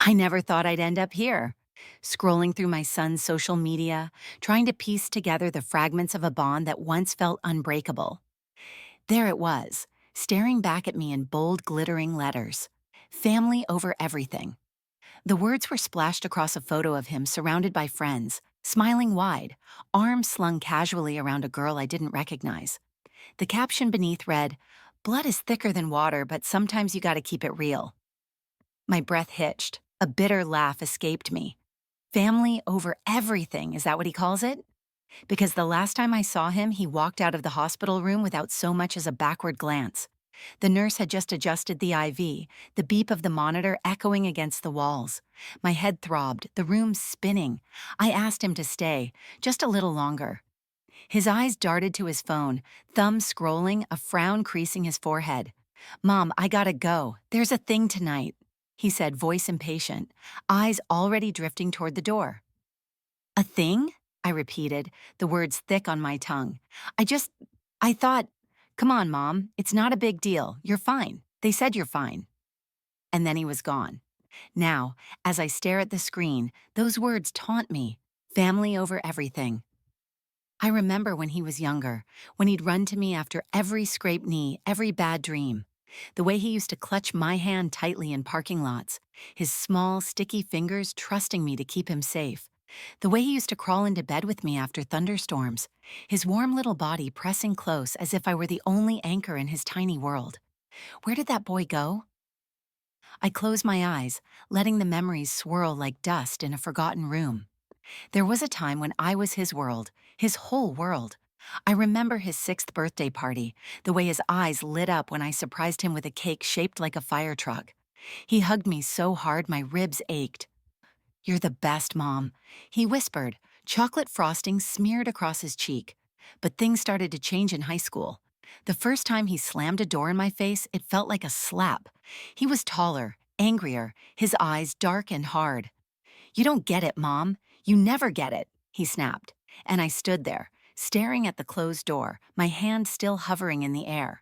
I never thought I'd end up here, scrolling through my son's social media, trying to piece together the fragments of a bond that once felt unbreakable. There it was, staring back at me in bold, glittering letters. Family over everything. The words were splashed across a photo of him surrounded by friends, smiling wide, arms slung casually around a girl I didn't recognize. The caption beneath read, "Blood is thicker than water, but sometimes you gotta keep it real." My breath hitched. A bitter laugh escaped me. Family over everything, is that what he calls it? Because the last time I saw him, he walked out of the hospital room without so much as a backward glance. The nurse had just adjusted the IV, the beep of the monitor echoing against the walls. My head throbbed, the room spinning. I asked him to stay, just a little longer. His eyes darted to his phone, thumb scrolling, a frown creasing his forehead. "Mom, I gotta go. There's a thing tonight," he said, voice impatient, eyes already drifting toward the door. "A thing?" I repeated, the words thick on my tongue. I just, I thought, "Come on, Mom, it's not a big deal. You're fine. They said you're fine." And then he was gone. Now, as I stare at the screen, those words taunt me. Family over everything. I remember when he was younger, when he'd run to me after every scraped knee, every bad dream. The way he used to clutch my hand tightly in parking lots, his small, sticky fingers trusting me to keep him safe. The way he used to crawl into bed with me after thunderstorms, his warm little body pressing close as if I were the only anchor in his tiny world. Where did that boy go? I close my eyes, letting the memories swirl like dust in a forgotten room. There was a time when I was his world, his whole world. I remember his 6th birthday party, the way his eyes lit up when I surprised him with a cake shaped like a fire truck. He hugged me so hard my ribs ached. "You're the best, Mom," he whispered, chocolate frosting smeared across his cheek. But things started to change in high school. The first time he slammed a door in my face, it felt like a slap. He was taller, angrier, his eyes dark and hard. "You don't get it, Mom. You never get it," he snapped. And I stood there, staring at the closed door, my hand still hovering in the air.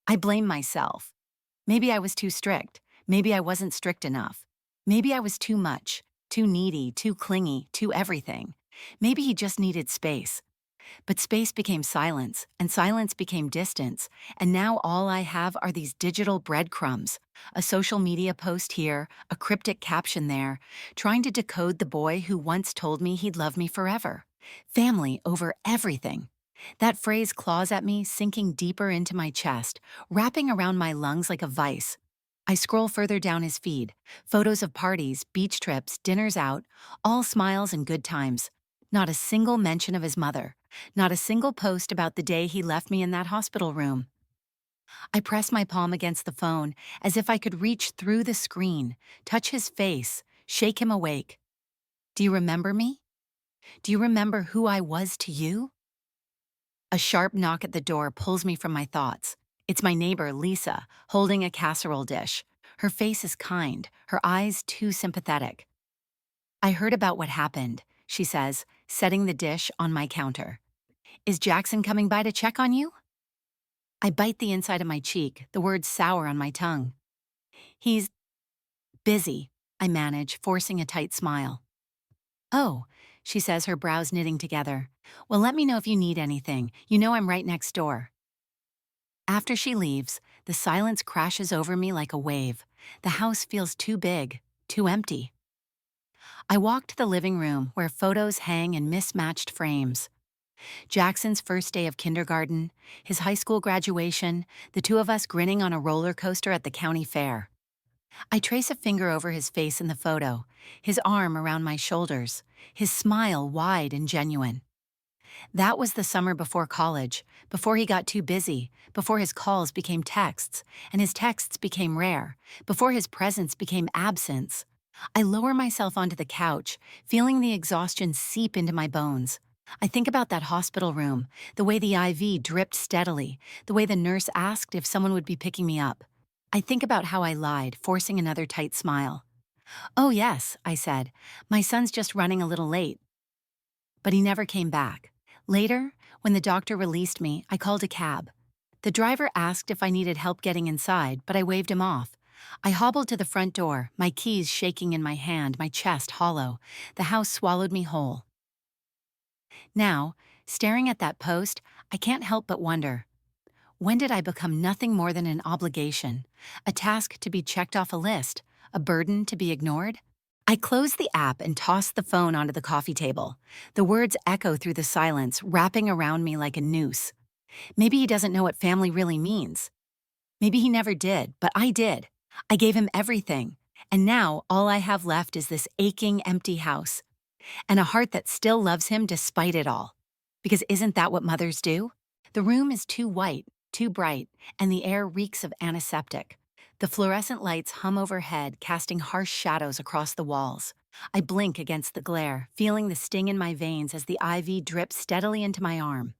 I blame myself. Maybe I was too strict. Maybe I wasn't strict enough. Maybe I was too much, too needy, too clingy, too everything. Maybe he just needed space. But space became silence, and silence became distance, and now all I have are these digital breadcrumbs. A social media post here, a cryptic caption there, trying to decode the boy who once told me he'd love me forever. Family over everything. That phrase claws at me, sinking deeper into my chest, wrapping around my lungs like a vice. I scroll further down his feed, photos of parties, beach trips, dinners out, all smiles and good times. Not a single mention of his mother. Not a single post about the day he left me in that hospital room. I press my palm against the phone as if I could reach through the screen, touch his face, shake him awake. "Do you remember me? Do you remember who I was to you?" A sharp knock at the door pulls me from my thoughts. It's my neighbor, Lisa, holding a casserole dish. Her face is kind, her eyes too sympathetic. "I heard about what happened," she says, setting the dish on my counter. "Is Jackson coming by to check on you?" I bite the inside of my cheek, the words sour on my tongue. "He's busy," I manage, forcing a tight smile. "Oh," she says, her brows knitting together. "Well, let me know if you need anything. You know I'm right next door." After she leaves, the silence crashes over me like a wave. The house feels too big, too empty. I walk to the living room where photos hang in mismatched frames. Jackson's first day of kindergarten, his high school graduation, the two of us grinning on a roller coaster at the county fair. I trace a finger over his face in the photo, his arm around my shoulders, his smile wide and genuine. That was the summer before college, before he got too busy, before his calls became texts, and his texts became rare, before his presence became absence. I lower myself onto the couch, feeling the exhaustion seep into my bones. I think about that hospital room, the way the IV dripped steadily, the way the nurse asked if someone would be picking me up. I think about how I lied, forcing another tight smile. "Oh yes," I said, "my son's just running a little late." But he never came back. Later, when the doctor released me, I called a cab. The driver asked if I needed help getting inside, but I waved him off. I hobbled to the front door, my keys shaking in my hand, my chest hollow. The house swallowed me whole. Now, staring at that post, I can't help but wonder, when did I become nothing more than an obligation, a task to be checked off a list, a burden to be ignored? I closed the app and tossed the phone onto the coffee table. The words echo through the silence, wrapping around me like a noose. Maybe he doesn't know what family really means. Maybe he never did, but I did. I gave him everything. And now all I have left is this aching, empty house, and a heart that still loves him despite it all. Because isn't that what mothers do? The room is too white, too bright, and the air reeks of antiseptic. The fluorescent lights hum overhead, casting harsh shadows across the walls. I blink against the glare, feeling the sting in my veins as the IV drips steadily into my arm.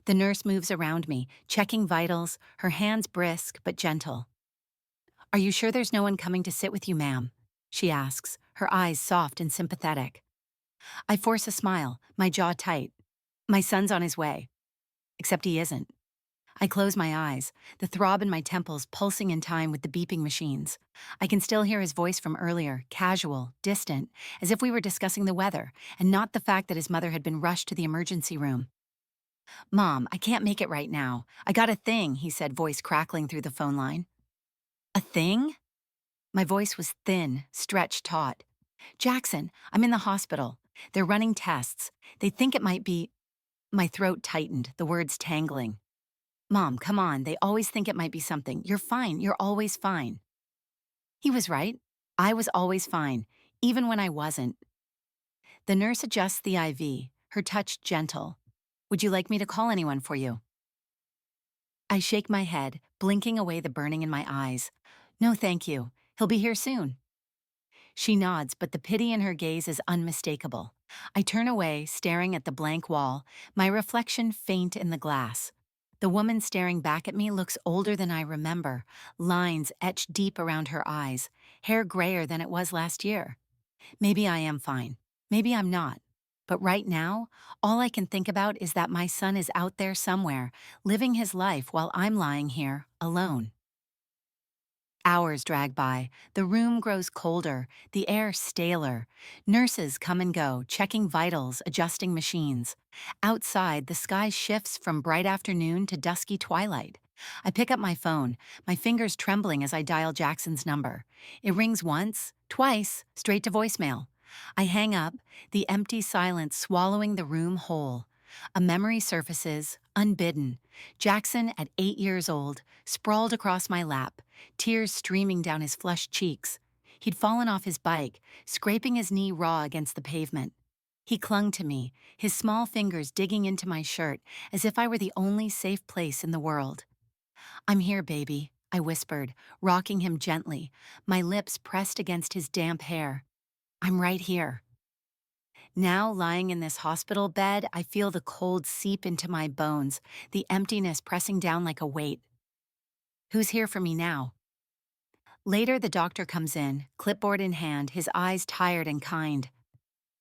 The nurse moves around me, checking vitals, her hands brisk but gentle. "Are you sure there's no one coming to sit with you, ma'am?" she asks, her eyes soft and sympathetic. I force a smile, my jaw tight. My son's on his way. Except he isn't. I close my eyes, the throb in my temples pulsing in time with the beeping machines. I can still hear his voice from earlier, casual, distant, as if we were discussing the weather, and not the fact that his mother had been rushed to the emergency room. "Mom, I can't make it right now. I got a thing," he said, voice crackling through the phone line. "A thing?" My voice was thin, stretched taut. "Jackson, I'm in the hospital. They're running tests. They think it might be—" My throat tightened, the words tangling. "Mom, come on, they always think it might be something. You're fine, you're always fine." He was right. I was always fine, even when I wasn't. The nurse adjusts the IV, her touch gentle. "Would you like me to call anyone for you?" I shake my head, blinking away the burning in my eyes. "No, thank you. He'll be here soon." She nods, but the pity in her gaze is unmistakable. I turn away, staring at the blank wall, my reflection faint in the glass. The woman staring back at me looks older than I remember, lines etched deep around her eyes, hair grayer than it was last year. Maybe I am fine. Maybe I'm not. But right now, all I can think about is that my son is out there somewhere, living his life while I'm lying here, alone. Hours drag by, the room grows colder, the air staler. Nurses come and go, checking vitals, adjusting machines. Outside, the sky shifts from bright afternoon to dusky twilight. I pick up my phone, my fingers trembling as I dial Jackson's number. It rings once, twice, straight to voicemail. I hang up, the empty silence swallowing the room whole. A memory surfaces, unbidden. Jackson, at 8 years old, sprawled across my lap, tears streaming down his flushed cheeks. He'd fallen off his bike, scraping his knee raw against the pavement. He clung to me, his small fingers digging into my shirt as if I were the only safe place in the world. "I'm here, baby," I whispered, rocking him gently, my lips pressed against his damp hair. "I'm right here." Now, lying in this hospital bed, I feel the cold seep into my bones, the emptiness pressing down like a weight. Who's here for me now? Later, the doctor comes in, clipboard in hand, his eyes tired and kind.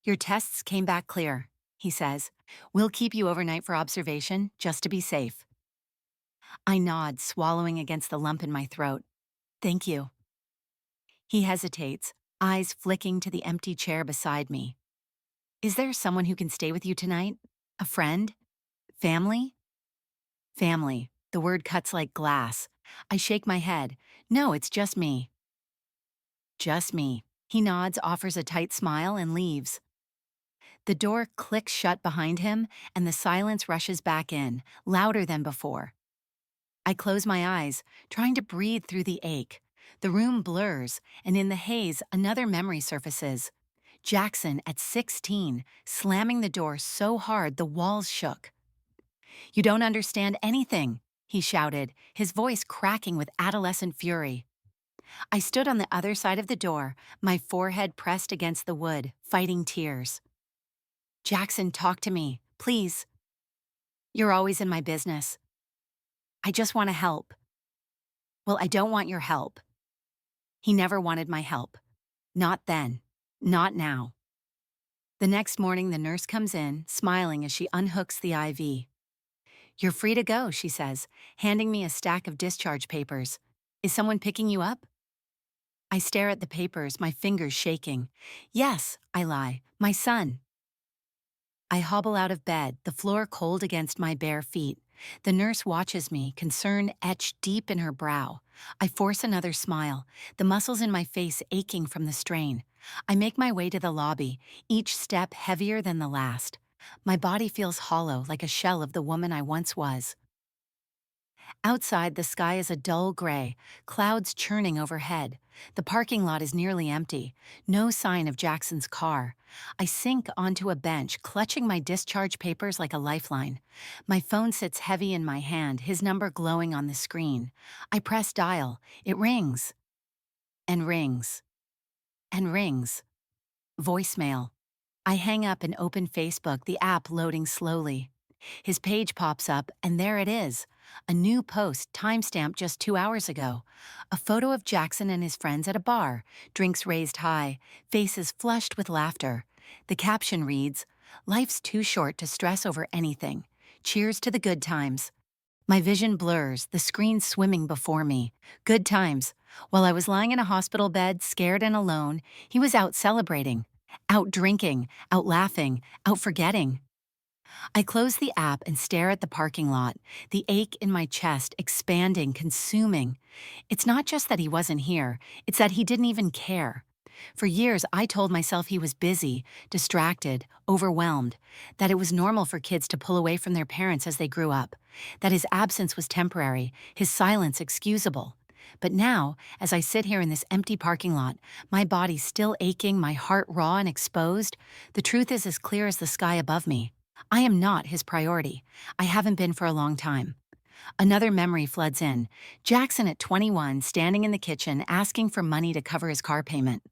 "Your tests came back clear," he says. "We'll keep you overnight for observation, just to be safe." I nod, swallowing against the lump in my throat. "Thank you." He hesitates, eyes flicking to the empty chair beside me. "Is there someone who can stay with you tonight? A friend? Family?" Family. The word cuts like glass. I shake my head. "No, it's just me." "Just me." He nods, offers a tight smile, and leaves. The door clicks shut behind him, and the silence rushes back in, louder than before. I close my eyes, trying to breathe through the ache. The room blurs, and in the haze, another memory surfaces. Jackson, at 16, slamming the door so hard the walls shook. "You don't understand anything," he shouted, his voice cracking with adolescent fury. I stood on the other side of the door, my forehead pressed against the wood, fighting tears. "Jackson, talk to me, please. You're always in my business. I just want to help." "Well, I don't want your help." He never wanted my help. Not then. Not now. The next morning, the nurse comes in, smiling as she unhooks the IV. "You're free to go," she says, handing me a stack of discharge papers. "Is someone picking you up?" I stare at the papers, my fingers shaking. Yes, I lie, my son. I hobble out of bed, the floor cold against my bare feet. The nurse watches me, concern etched deep in her brow. I force another smile, the muscles in my face aching from the strain. I make my way to the lobby, each step heavier than the last. My body feels hollow, like a shell of the woman I once was. Outside, the sky is a dull gray, clouds churning overhead. The parking lot is nearly empty, no sign of Jackson's car. I sink onto a bench, clutching my discharge papers like a lifeline. My phone sits heavy in my hand, his number glowing on the screen. I press dial. It rings, and rings, and rings. Voicemail. I hang up and open Facebook, the app loading slowly. His page pops up, and there it is. A new post, timestamped just 2 hours ago. A photo of Jackson and his friends at a bar, drinks raised high, faces flushed with laughter. The caption reads, "Life's too short to stress over anything. Cheers to the good times." My vision blurs, the screen swimming before me. Good times. While I was lying in a hospital bed, scared and alone, he was out celebrating, out drinking, out laughing, out forgetting. I close the app and stare at the parking lot, the ache in my chest expanding, consuming. It's not just that he wasn't here, it's that he didn't even care. For years, I told myself he was busy, distracted, overwhelmed, that it was normal for kids to pull away from their parents as they grew up, that his absence was temporary, his silence excusable. But now, as I sit here in this empty parking lot, my body still aching, my heart raw and exposed, the truth is as clear as the sky above me. I am not his priority. I haven't been for a long time. Another memory floods in. Jackson at 21, standing in the kitchen, asking for money to cover his car payment.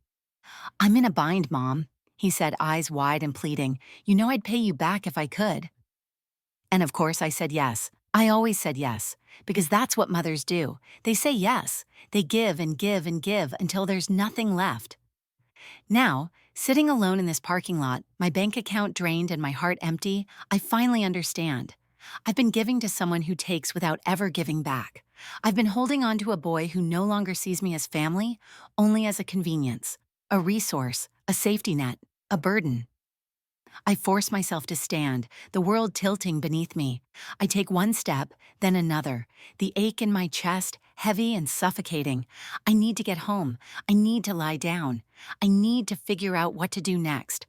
"I'm in a bind, Mom," he said, eyes wide and pleading. "You know I'd pay you back if I could." And of course I said yes. I always said yes, because that's what mothers do. They say yes. They give and give and give until there's nothing left. Now, sitting alone in this parking lot, my bank account drained and my heart empty, I finally understand. I've been giving to someone who takes without ever giving back. I've been holding on to a boy who no longer sees me as family, only as a convenience, a resource, a safety net, a burden. I force myself to stand, the world tilting beneath me. I take one step, then another, the ache in my chest, heavy and suffocating. I need to get home. I need to lie down. I need to figure out what to do next.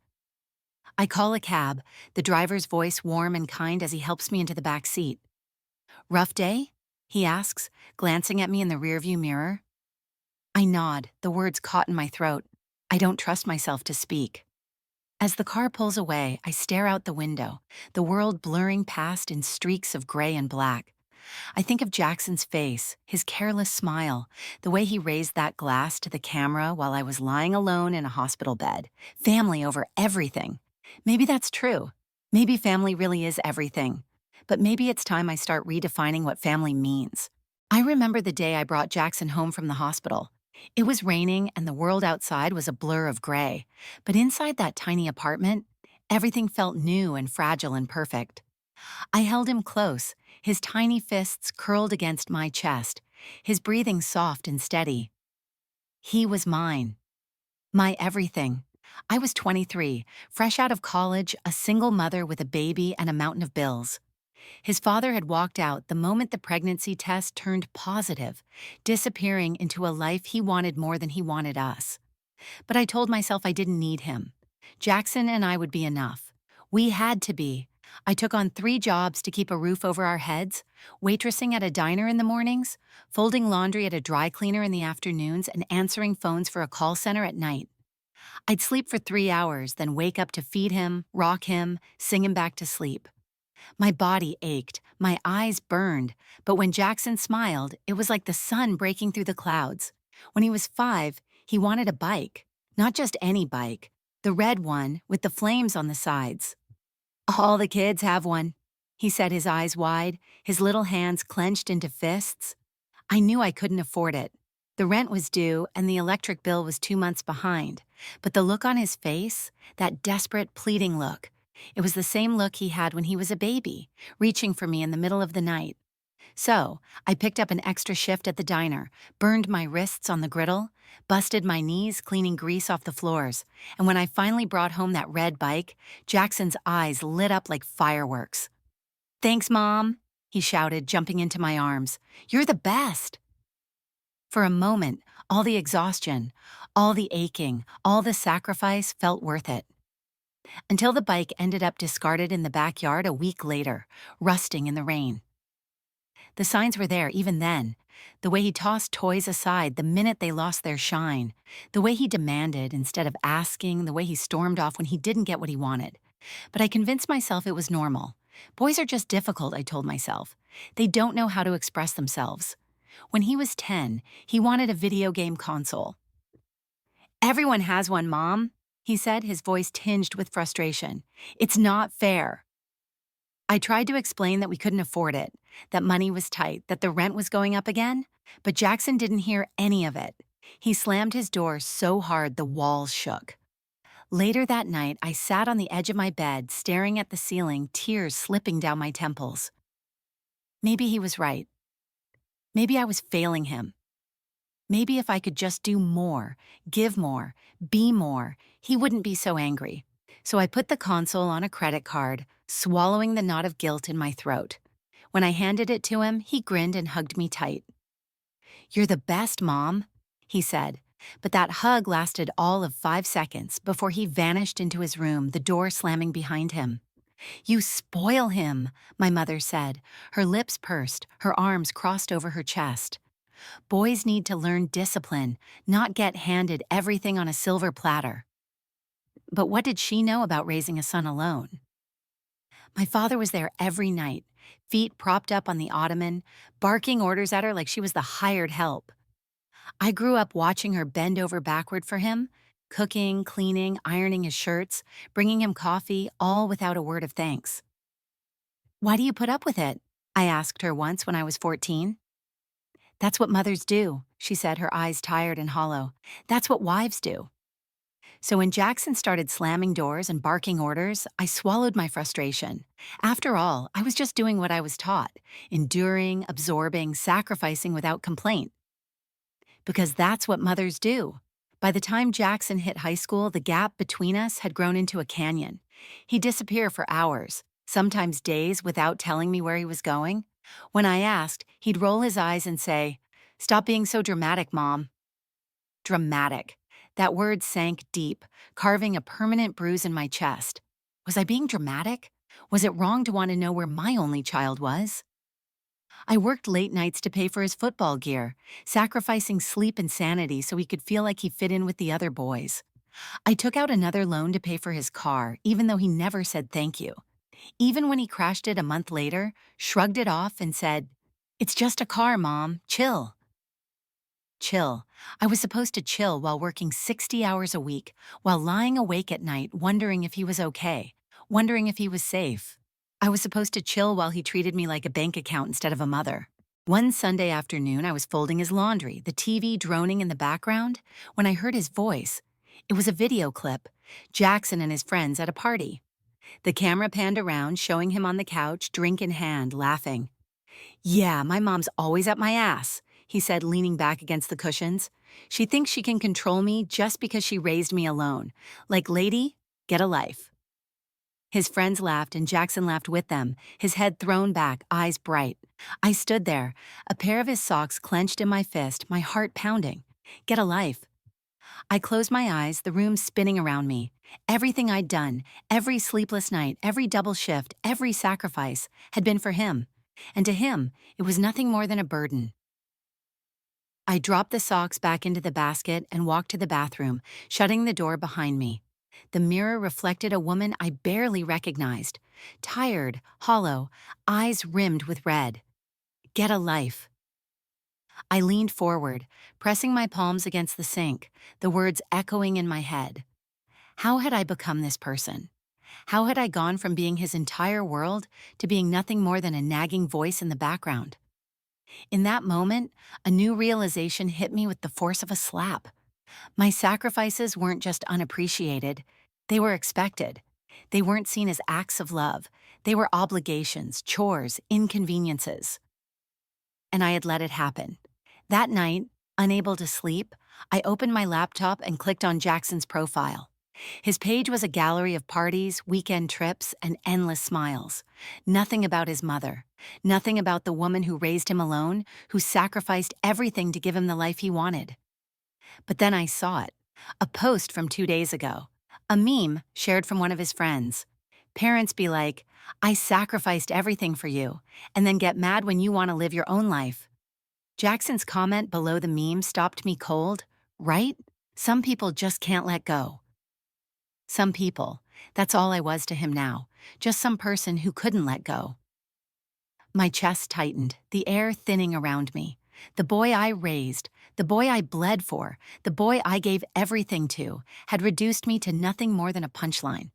I call a cab, the driver's voice warm and kind as he helps me into the back seat. "Rough day?" he asks, glancing at me in the rearview mirror. I nod, the words caught in my throat. I don't trust myself to speak. As the car pulls away, I stare out the window, the world blurring past in streaks of gray and black. I think of Jackson's face, his careless smile, the way he raised that glass to the camera while I was lying alone in a hospital bed. Family over everything. Maybe that's true. Maybe family really is everything. But maybe it's time I start redefining what family means. I remember the day I brought Jackson home from the hospital. It was raining and the world outside was a blur of gray. But inside that tiny apartment, everything felt new and fragile and perfect. I held him close, his tiny fists curled against my chest, his breathing soft and steady. He was mine. My everything. I was 23, fresh out of college, a single mother with a baby and a mountain of bills. His father had walked out the moment the pregnancy test turned positive, disappearing into a life he wanted more than he wanted us. But I told myself I didn't need him. Jackson and I would be enough. We had to be. I took on 3 jobs to keep a roof over our heads, waitressing at a diner in the mornings, folding laundry at a dry cleaner in the afternoons, and answering phones for a call center at night. I'd sleep for 3 hours, then wake up to feed him, rock him, sing him back to sleep. My body ached, my eyes burned, but when Jackson smiled, it was like the sun breaking through the clouds. When he was 5, he wanted a bike. Not just any bike, the red one with the flames on the sides. "All the kids have one," he said, his eyes wide, his little hands clenched into fists. I knew I couldn't afford it. The rent was due and the electric bill was 2 months behind. But the look on his face, that desperate, pleading look, it was the same look he had when he was a baby, reaching for me in the middle of the night. So, I picked up an extra shift at the diner, burned my wrists on the griddle, busted my knees cleaning grease off the floors, and when I finally brought home that red bike, Jackson's eyes lit up like fireworks. "Thanks, Mom," he shouted, jumping into my arms. "You're the best." For a moment, all the exhaustion, all the aching, all the sacrifice felt worth it. Until the bike ended up discarded in the backyard a week later, rusting in the rain. The signs were there even then. The way he tossed toys aside the minute they lost their shine. The way he demanded instead of asking. The way he stormed off when he didn't get what he wanted. But I convinced myself it was normal. Boys are just difficult, I told myself. They don't know how to express themselves. When he was 10, he wanted a video game console. "Everyone has one, Mom," he said, his voice tinged with frustration. "It's not fair." I tried to explain that we couldn't afford it, that money was tight, that the rent was going up again, but Jackson didn't hear any of it. He slammed his door so hard the walls shook. Later that night, I sat on the edge of my bed, staring at the ceiling, tears slipping down my temples. Maybe he was right. Maybe I was failing him. Maybe if I could just do more, give more, be more, he wouldn't be so angry. So I put the console on a credit card, swallowing the knot of guilt in my throat. When I handed it to him, he grinned and hugged me tight. "You're the best, Mom," he said. But that hug lasted all of 5 seconds before he vanished into his room, the door slamming behind him. "You spoil him," my mother said. Her lips pursed, her arms crossed over her chest. "Boys need to learn discipline, not get handed everything on a silver platter." But what did she know about raising a son alone? My father was there every night, feet propped up on the ottoman, barking orders at her like she was the hired help. I grew up watching her bend over backward for him, cooking, cleaning, ironing his shirts, bringing him coffee, all without a word of thanks. "Why do you put up with it?" I asked her once when I was 14. "That's what mothers do," she said, her eyes tired and hollow. "That's what wives do." So when Jackson started slamming doors and barking orders, I swallowed my frustration. After all, I was just doing what I was taught, enduring, absorbing, sacrificing without complaint. Because that's what mothers do. By the time Jackson hit high school, the gap between us had grown into a canyon. He'd disappear for hours, sometimes days, without telling me where he was going. When I asked, he'd roll his eyes and say, "Stop being so dramatic, Mom." Dramatic. That word sank deep, carving a permanent bruise in my chest. Was I being dramatic? Was it wrong to want to know where my only child was? I worked late nights to pay for his football gear, sacrificing sleep and sanity so he could feel like he fit in with the other boys. I took out another loan to pay for his car, even though he never said thank you. Even when he crashed it a month later, shrugged it off and said, "It's just a car, Mom. Chill." Chill. I was supposed to chill while working 60 hours a week, while lying awake at night wondering if he was okay, wondering if he was safe. I was supposed to chill while he treated me like a bank account instead of a mother. One Sunday afternoon, I was folding his laundry, the TV droning in the background, when I heard his voice. It was a video clip, Jackson and his friends at a party. The camera panned around, showing him on the couch, drink in hand, laughing. "Yeah, my mom's always up my ass," he said, leaning back against the cushions. "She thinks she can control me just because she raised me alone. Like, lady, get a life." His friends laughed and Jackson laughed with them, his head thrown back, eyes bright. I stood there, a pair of his socks clenched in my fist, my heart pounding. Get a life. I closed my eyes, the room spinning around me. Everything I'd done, every sleepless night, every double shift, every sacrifice, had been for him. And to him, it was nothing more than a burden. I dropped the socks back into the basket and walked to the bathroom, shutting the door behind me. The mirror reflected a woman I barely recognized. Tired, hollow, eyes rimmed with red. Get a life. I leaned forward, pressing my palms against the sink, the words echoing in my head. How had I become this person? How had I gone from being his entire world to being nothing more than a nagging voice in the background? In that moment, a new realization hit me with the force of a slap. My sacrifices weren't just unappreciated, they were expected. They weren't seen as acts of love. They were obligations, chores, inconveniences. and I had let it happen. That night, unable to sleep, I opened my laptop and clicked on Jackson's profile. His page was a gallery of parties, weekend trips, and endless smiles. Nothing about his mother. Nothing about the woman who raised him alone, who sacrificed everything to give him the life he wanted. But then I saw it. A post from 2 days ago. A meme shared from one of his friends. Parents be like, I sacrificed everything for you, and then get mad when you want to live your own life. Jackson's comment below the meme stopped me cold. Right? Some people just can't let go. Some people. That's all I was to him now. Just some person who couldn't let go. My chest tightened, the air thinning around me. The boy I raised, the boy I bled for, the boy I gave everything to, had reduced me to nothing more than a punchline.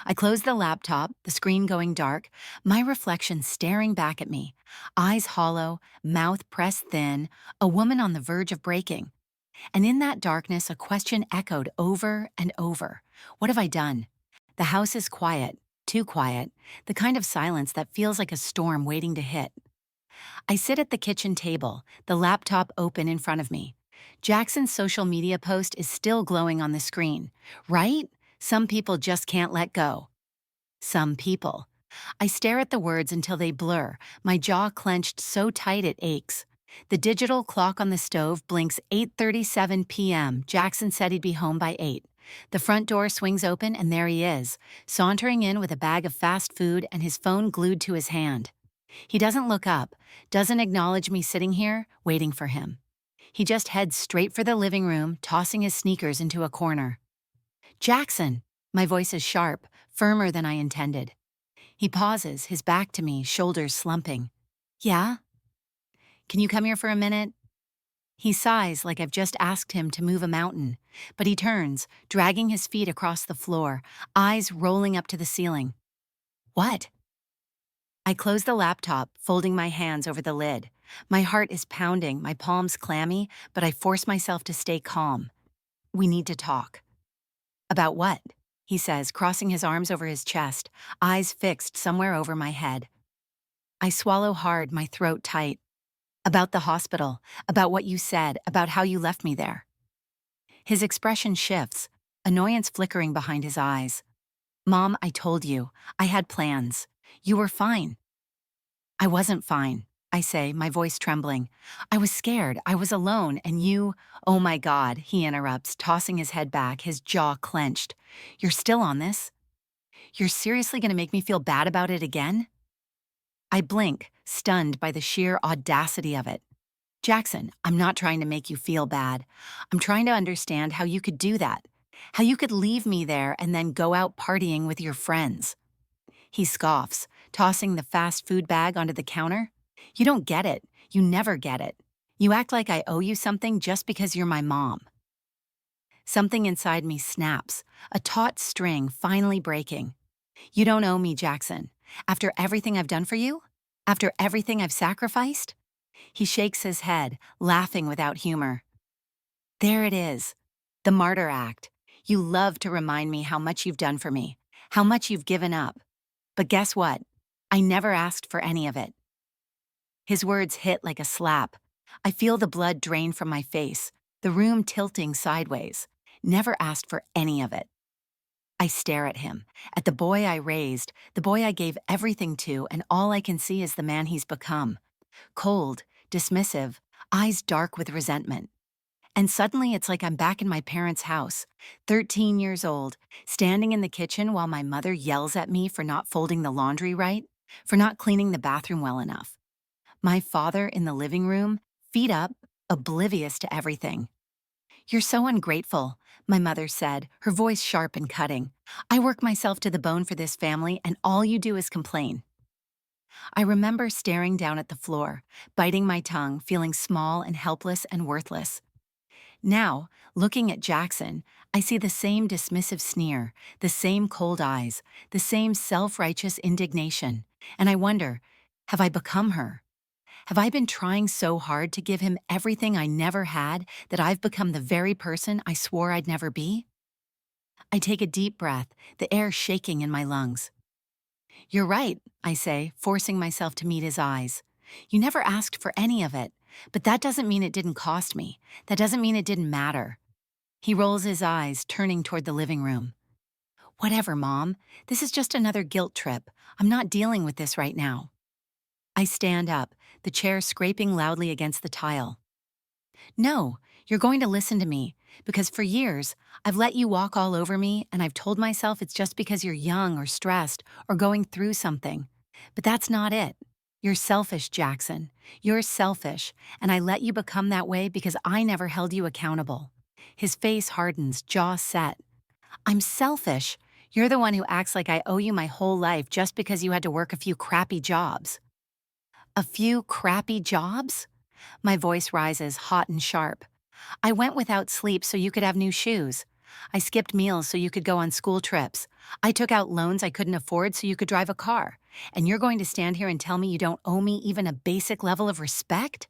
I closed the laptop, the screen going dark, my reflection staring back at me, eyes hollow, mouth pressed thin, a woman on the verge of breaking. And in that darkness, a question echoed over and over. What have I done? The house is quiet, too quiet, the kind of silence that feels like a storm waiting to hit. I sit at the kitchen table, the laptop open in front of me. Jackson's social media post is still glowing on the screen. Right? Some people just can't let go. Some people. I stare at the words until they blur, my jaw clenched so tight it aches. The digital clock on the stove blinks 8:37 p.m. Jackson said he'd be home by 8. The front door swings open and there he is, sauntering in with a bag of fast food and his phone glued to his hand. He doesn't look up, doesn't acknowledge me sitting here, waiting for him. He just heads straight for the living room, tossing his sneakers into a corner. Jackson! My voice is sharp, firmer than I intended. He pauses, his back to me, shoulders slumping. Yeah? Can you come here for a minute? He sighs like I've just asked him to move a mountain, but he turns, dragging his feet across the floor, eyes rolling up to the ceiling. What? I close the laptop, folding my hands over the lid. My heart is pounding, my palms clammy, but I force myself to stay calm. We need to talk. About what? He says, crossing his arms over his chest, eyes fixed somewhere over my head. I swallow hard, my throat tight. About the hospital, about what you said, about how you left me there. His expression shifts, annoyance flickering behind his eyes. Mom, I told you, I had plans. You were fine. I wasn't fine, I say, my voice trembling. I was scared, I was alone, and you— Oh my God, he interrupts, tossing his head back, his jaw clenched. You're still on this? You're seriously gonna make me feel bad about it again? I blink, stunned by the sheer audacity of it. Jackson, I'm not trying to make you feel bad. I'm trying to understand how you could do that. How you could leave me there and then go out partying with your friends. He scoffs, tossing the fast food bag onto the counter. You don't get it. You never get it. You act like I owe you something just because you're my mom. Something inside me snaps, a taut string finally breaking. You don't owe me, Jackson. After everything I've done for you? After everything I've sacrificed? He shakes his head, laughing without humor. There it is. The martyr act. You love to remind me how much you've done for me, how much you've given up. But guess what? I never asked for any of it. His words hit like a slap. I feel the blood drain from my face, the room tilting sideways. Never asked for any of it. I stare at him, at the boy I raised, the boy I gave everything to, and all I can see is the man he's become. Cold, dismissive, eyes dark with resentment. And suddenly it's like I'm back in my parents' house, 13 years old, standing in the kitchen while my mother yells at me for not folding the laundry right, for not cleaning the bathroom well enough. My father in the living room, feet up, oblivious to everything. You're so ungrateful, my mother said, her voice sharp and cutting. I work myself to the bone for this family, and all you do is complain. I remember staring down at the floor, biting my tongue, feeling small and helpless and worthless. Now, looking at Jackson, I see the same dismissive sneer, the same cold eyes, the same self-righteous indignation, and I wonder, have I become her? Have I been trying so hard to give him everything I never had that I've become the very person I swore I'd never be? I take a deep breath, the air shaking in my lungs. You're right, I say, forcing myself to meet his eyes. You never asked for any of it, but that doesn't mean it didn't cost me. That doesn't mean it didn't matter. He rolls his eyes, turning toward the living room. Whatever, Mom. This is just another guilt trip. I'm not dealing with this right now. I stand up, the chair scraping loudly against the tile. No, you're going to listen to me, because for years, I've let you walk all over me and I've told myself it's just because you're young or stressed or going through something. But that's not it. You're selfish, Jackson. You're selfish, and I let you become that way because I never held you accountable. His face hardens, jaw set. I'm selfish. You're the one who acts like I owe you my whole life just because you had to work a few crappy jobs. A few crappy jobs? My voice rises, hot and sharp. I went without sleep so you could have new shoes. I skipped meals so you could go on school trips. I took out loans I couldn't afford so you could drive a car. And you're going to stand here and tell me you don't owe me even a basic level of respect?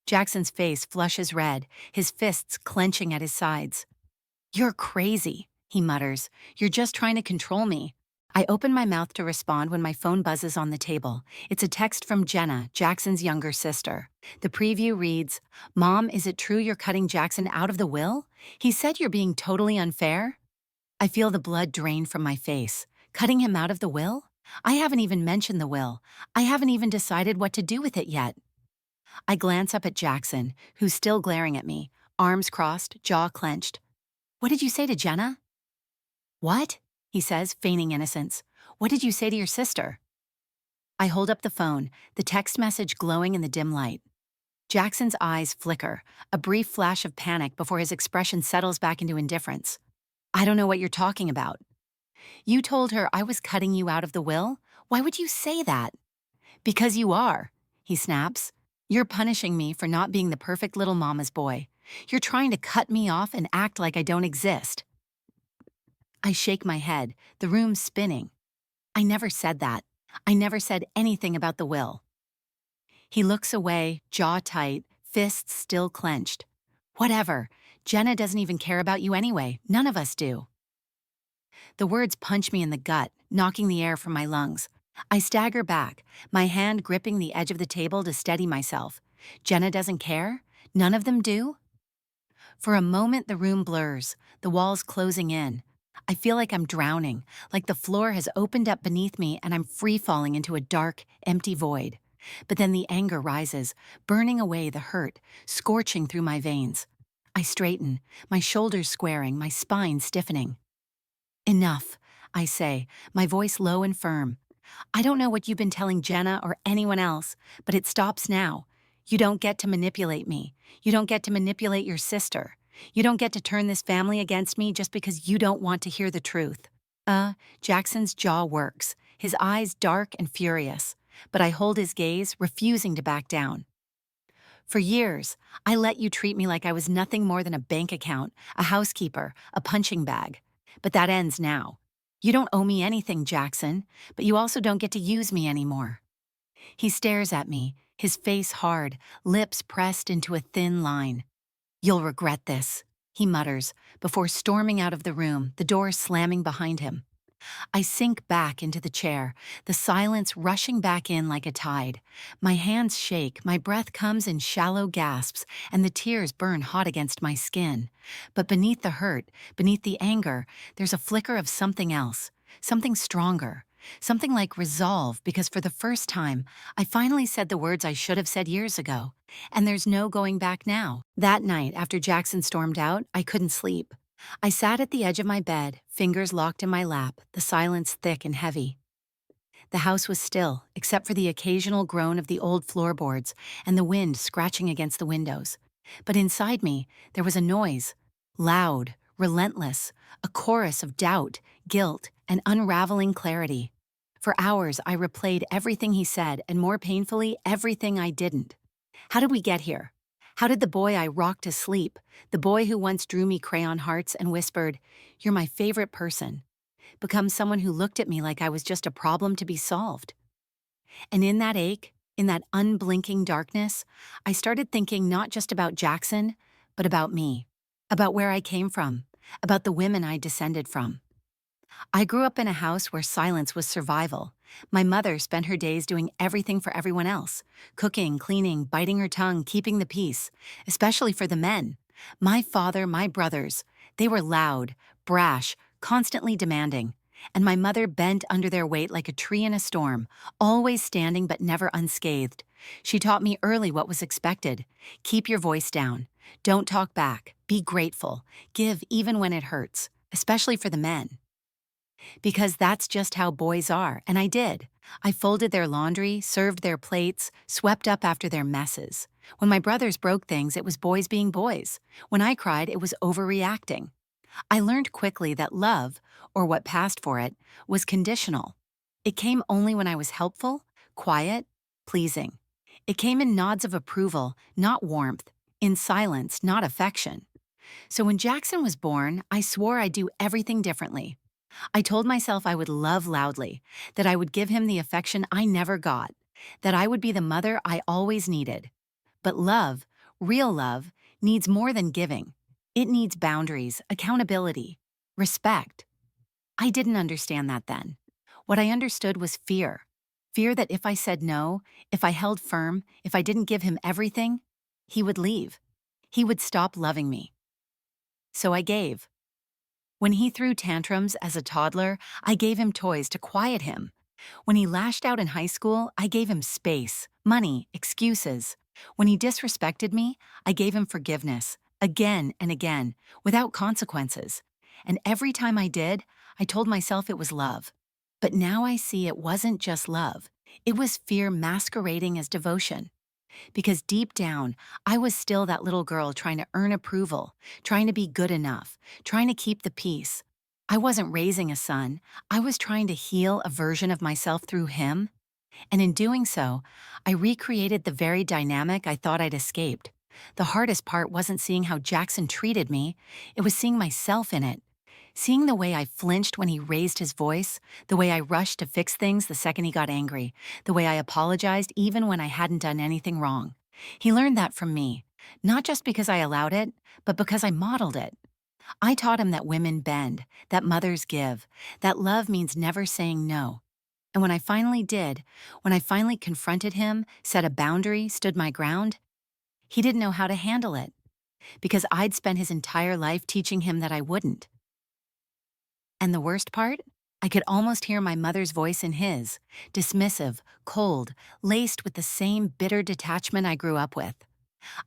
Jackson's face flushes red, his fists clenching at his sides. You're crazy, he mutters. You're just trying to control me. I open my mouth to respond when my phone buzzes on the table. It's a text from Jenna, Jackson's younger sister. The preview reads, Mom, is it true you're cutting Jackson out of the will? He said you're being totally unfair? I feel the blood drain from my face. Cutting him out of the will? I haven't even mentioned the will. I haven't even decided what to do with it yet. I glance up at Jackson, who's still glaring at me, arms crossed, jaw clenched. What did you say to Jenna? What? He says, feigning innocence. What did you say to your sister? I hold up the phone, the text message glowing in the dim light. Jackson's eyes flicker, a brief flash of panic before his expression settles back into indifference. I don't know what you're talking about. You told her I was cutting you out of the will? Why would you say that? Because you are, he snaps. You're punishing me for not being the perfect little mama's boy. You're trying to cut me off and act like I don't exist. I shake my head, the room spinning. I never said that. I never said anything about the will. He looks away, jaw tight, fists still clenched. Whatever. Jenna doesn't even care about you anyway. None of us do. The words punch me in the gut, knocking the air from my lungs. I stagger back, my hand gripping the edge of the table to steady myself. Jenna doesn't care? None of them do? For a moment, the room blurs, the walls closing in. I feel like I'm drowning, like the floor has opened up beneath me and I'm free-falling into a dark, empty void. But then the anger rises, burning away the hurt, scorching through my veins. I straighten, my shoulders squaring, my spine stiffening. Enough, I say, my voice low and firm. I don't know what you've been telling Jenna or anyone else, but it stops now. You don't get to manipulate me. You don't get to manipulate your sister. You don't get to turn this family against me just because you don't want to hear the truth. Jackson's jaw works, his eyes dark and furious, but I hold his gaze, refusing to back down. For years, I let you treat me like I was nothing more than a bank account, a housekeeper, a punching bag. But that ends now. You don't owe me anything, Jackson, but you also don't get to use me anymore. He stares at me, his face hard, lips pressed into a thin line. You'll regret this, he mutters, before storming out of the room, the door slamming behind him. I sink back into the chair, the silence rushing back in like a tide. My hands shake, my breath comes in shallow gasps, and the tears burn hot against my skin. But beneath the hurt, beneath the anger, there's a flicker of something else, something stronger, something like resolve, because for the first time, I finally said the words I should have said years ago. And there's no going back now. That night, after Jackson stormed out, I couldn't sleep. I sat at the edge of my bed, fingers locked in my lap, the silence thick and heavy. The house was still, except for the occasional groan of the old floorboards and the wind scratching against the windows. But inside me, there was a noise, loud, relentless, a chorus of doubt, guilt, and unraveling clarity. For hours, I replayed everything he said, and more painfully, everything I didn't. How did we get here? How did the boy I rocked to sleep, the boy who once drew me crayon hearts and whispered, "You're my favorite person," become someone who looked at me like I was just a problem to be solved? And in that ache, in that unblinking darkness, I started thinking not just about Jackson, but about me, about where I came from, about the women I descended from. I grew up in a house where silence was survival, My mother spent her days doing everything for everyone else: cooking, cleaning, biting her tongue, keeping the peace, especially for the men. My father, my brothers, they were loud, brash, constantly demanding. And my mother bent under their weight like a tree in a storm, always standing but never unscathed. She taught me early what was expected. Keep your voice down. Don't talk back. Be grateful. Give even when it hurts, especially for the men. Because that's just how boys are, and I did. I folded their laundry, served their plates, swept up after their messes. When my brothers broke things, it was boys being boys. When I cried, it was overreacting. I learned quickly that love, or what passed for it, was conditional. It came only when I was helpful, quiet, pleasing. It came in nods of approval, not warmth, in silence, not affection. So when Jackson was born, I swore I'd do everything differently. I told myself I would love loudly, that I would give him the affection I never got, that I would be the mother I always needed. But love, real love, needs more than giving. It needs boundaries, accountability, respect. I didn't understand that then. What I understood was fear. Fear that if I said no, if I held firm, if I didn't give him everything, he would leave. He would stop loving me. So I gave. When he threw tantrums as a toddler, I gave him toys to quiet him. When he lashed out in high school, I gave him space, money, excuses. When he disrespected me, I gave him forgiveness, again and again, without consequences. And every time I did, I told myself it was love. But now I see it wasn't just love. It was fear masquerading as devotion. Because deep down, I was still that little girl trying to earn approval, trying to be good enough, trying to keep the peace. I wasn't raising a son. I was trying to heal a version of myself through him. And in doing so, I recreated the very dynamic I thought I'd escaped. The hardest part wasn't seeing how Jackson treated me, it was seeing myself in it. Seeing the way I flinched when he raised his voice, the way I rushed to fix things the second he got angry, the way I apologized even when I hadn't done anything wrong. He learned that from me, not just because I allowed it, but because I modeled it. I taught him that women bend, that mothers give, that love means never saying no. And when I finally did, when I finally confronted him, set a boundary, stood my ground, he didn't know how to handle it, because I'd spent his entire life teaching him that I wouldn't. And the worst part? I could almost hear my mother's voice in his, dismissive, cold, laced with the same bitter detachment I grew up with.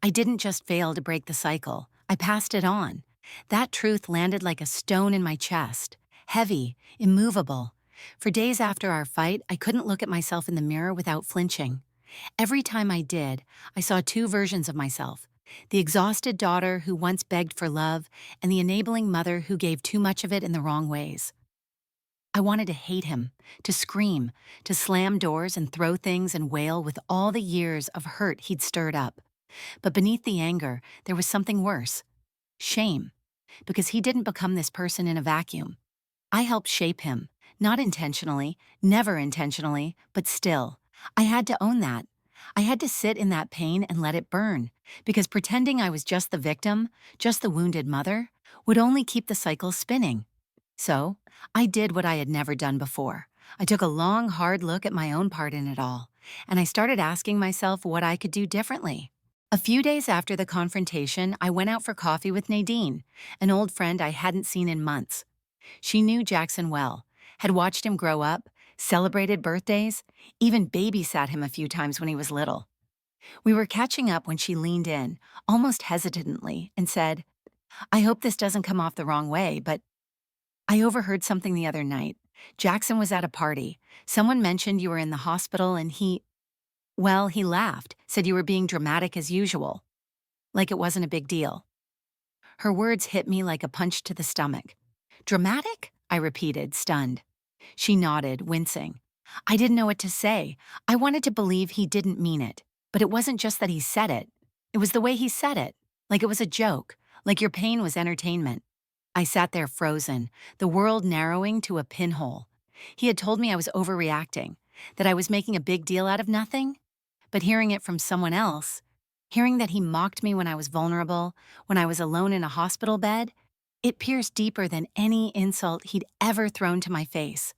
I didn't just fail to break the cycle, I passed it on. That truth landed like a stone in my chest, heavy, immovable. For days after our fight, I couldn't look at myself in the mirror without flinching. Every time I did, I saw two versions of myself: the exhausted daughter who once begged for love, and the enabling mother who gave too much of it in the wrong ways. I wanted to hate him, to scream, to slam doors and throw things and wail with all the years of hurt he'd stirred up. But beneath the anger, there was something worse: shame. Because he didn't become this person in a vacuum. I helped shape him, not intentionally, never intentionally, but still. I had to own that. I had to sit in that pain and let it burn, because pretending I was just the victim, just the wounded mother, would only keep the cycle spinning. So, I did what I had never done before. I took a long, hard look at my own part in it all, and I started asking myself what I could do differently. A few days after the confrontation, I went out for coffee with Nadine, an old friend I hadn't seen in months. She knew Jackson well, had watched him grow up, celebrated birthdays, even babysat him a few times when he was little. We were catching up when she leaned in, almost hesitantly, and said, "I hope this doesn't come off the wrong way, but I overheard something the other night. Jackson was at a party. Someone mentioned you were in the hospital and he laughed, said you were being dramatic as usual, like it wasn't a big deal." Her words hit me like a punch to the stomach. "Dramatic?" I repeated, stunned. She nodded, wincing. I didn't know what to say. I wanted to believe he didn't mean it. But it wasn't just that he said it. It was the way he said it, like it was a joke, like your pain was entertainment. I sat there frozen, the world narrowing to a pinhole. He had told me I was overreacting, that I was making a big deal out of nothing. But hearing it from someone else, hearing that he mocked me when I was vulnerable, when I was alone in a hospital bed, it pierced deeper than any insult he'd ever thrown to my face.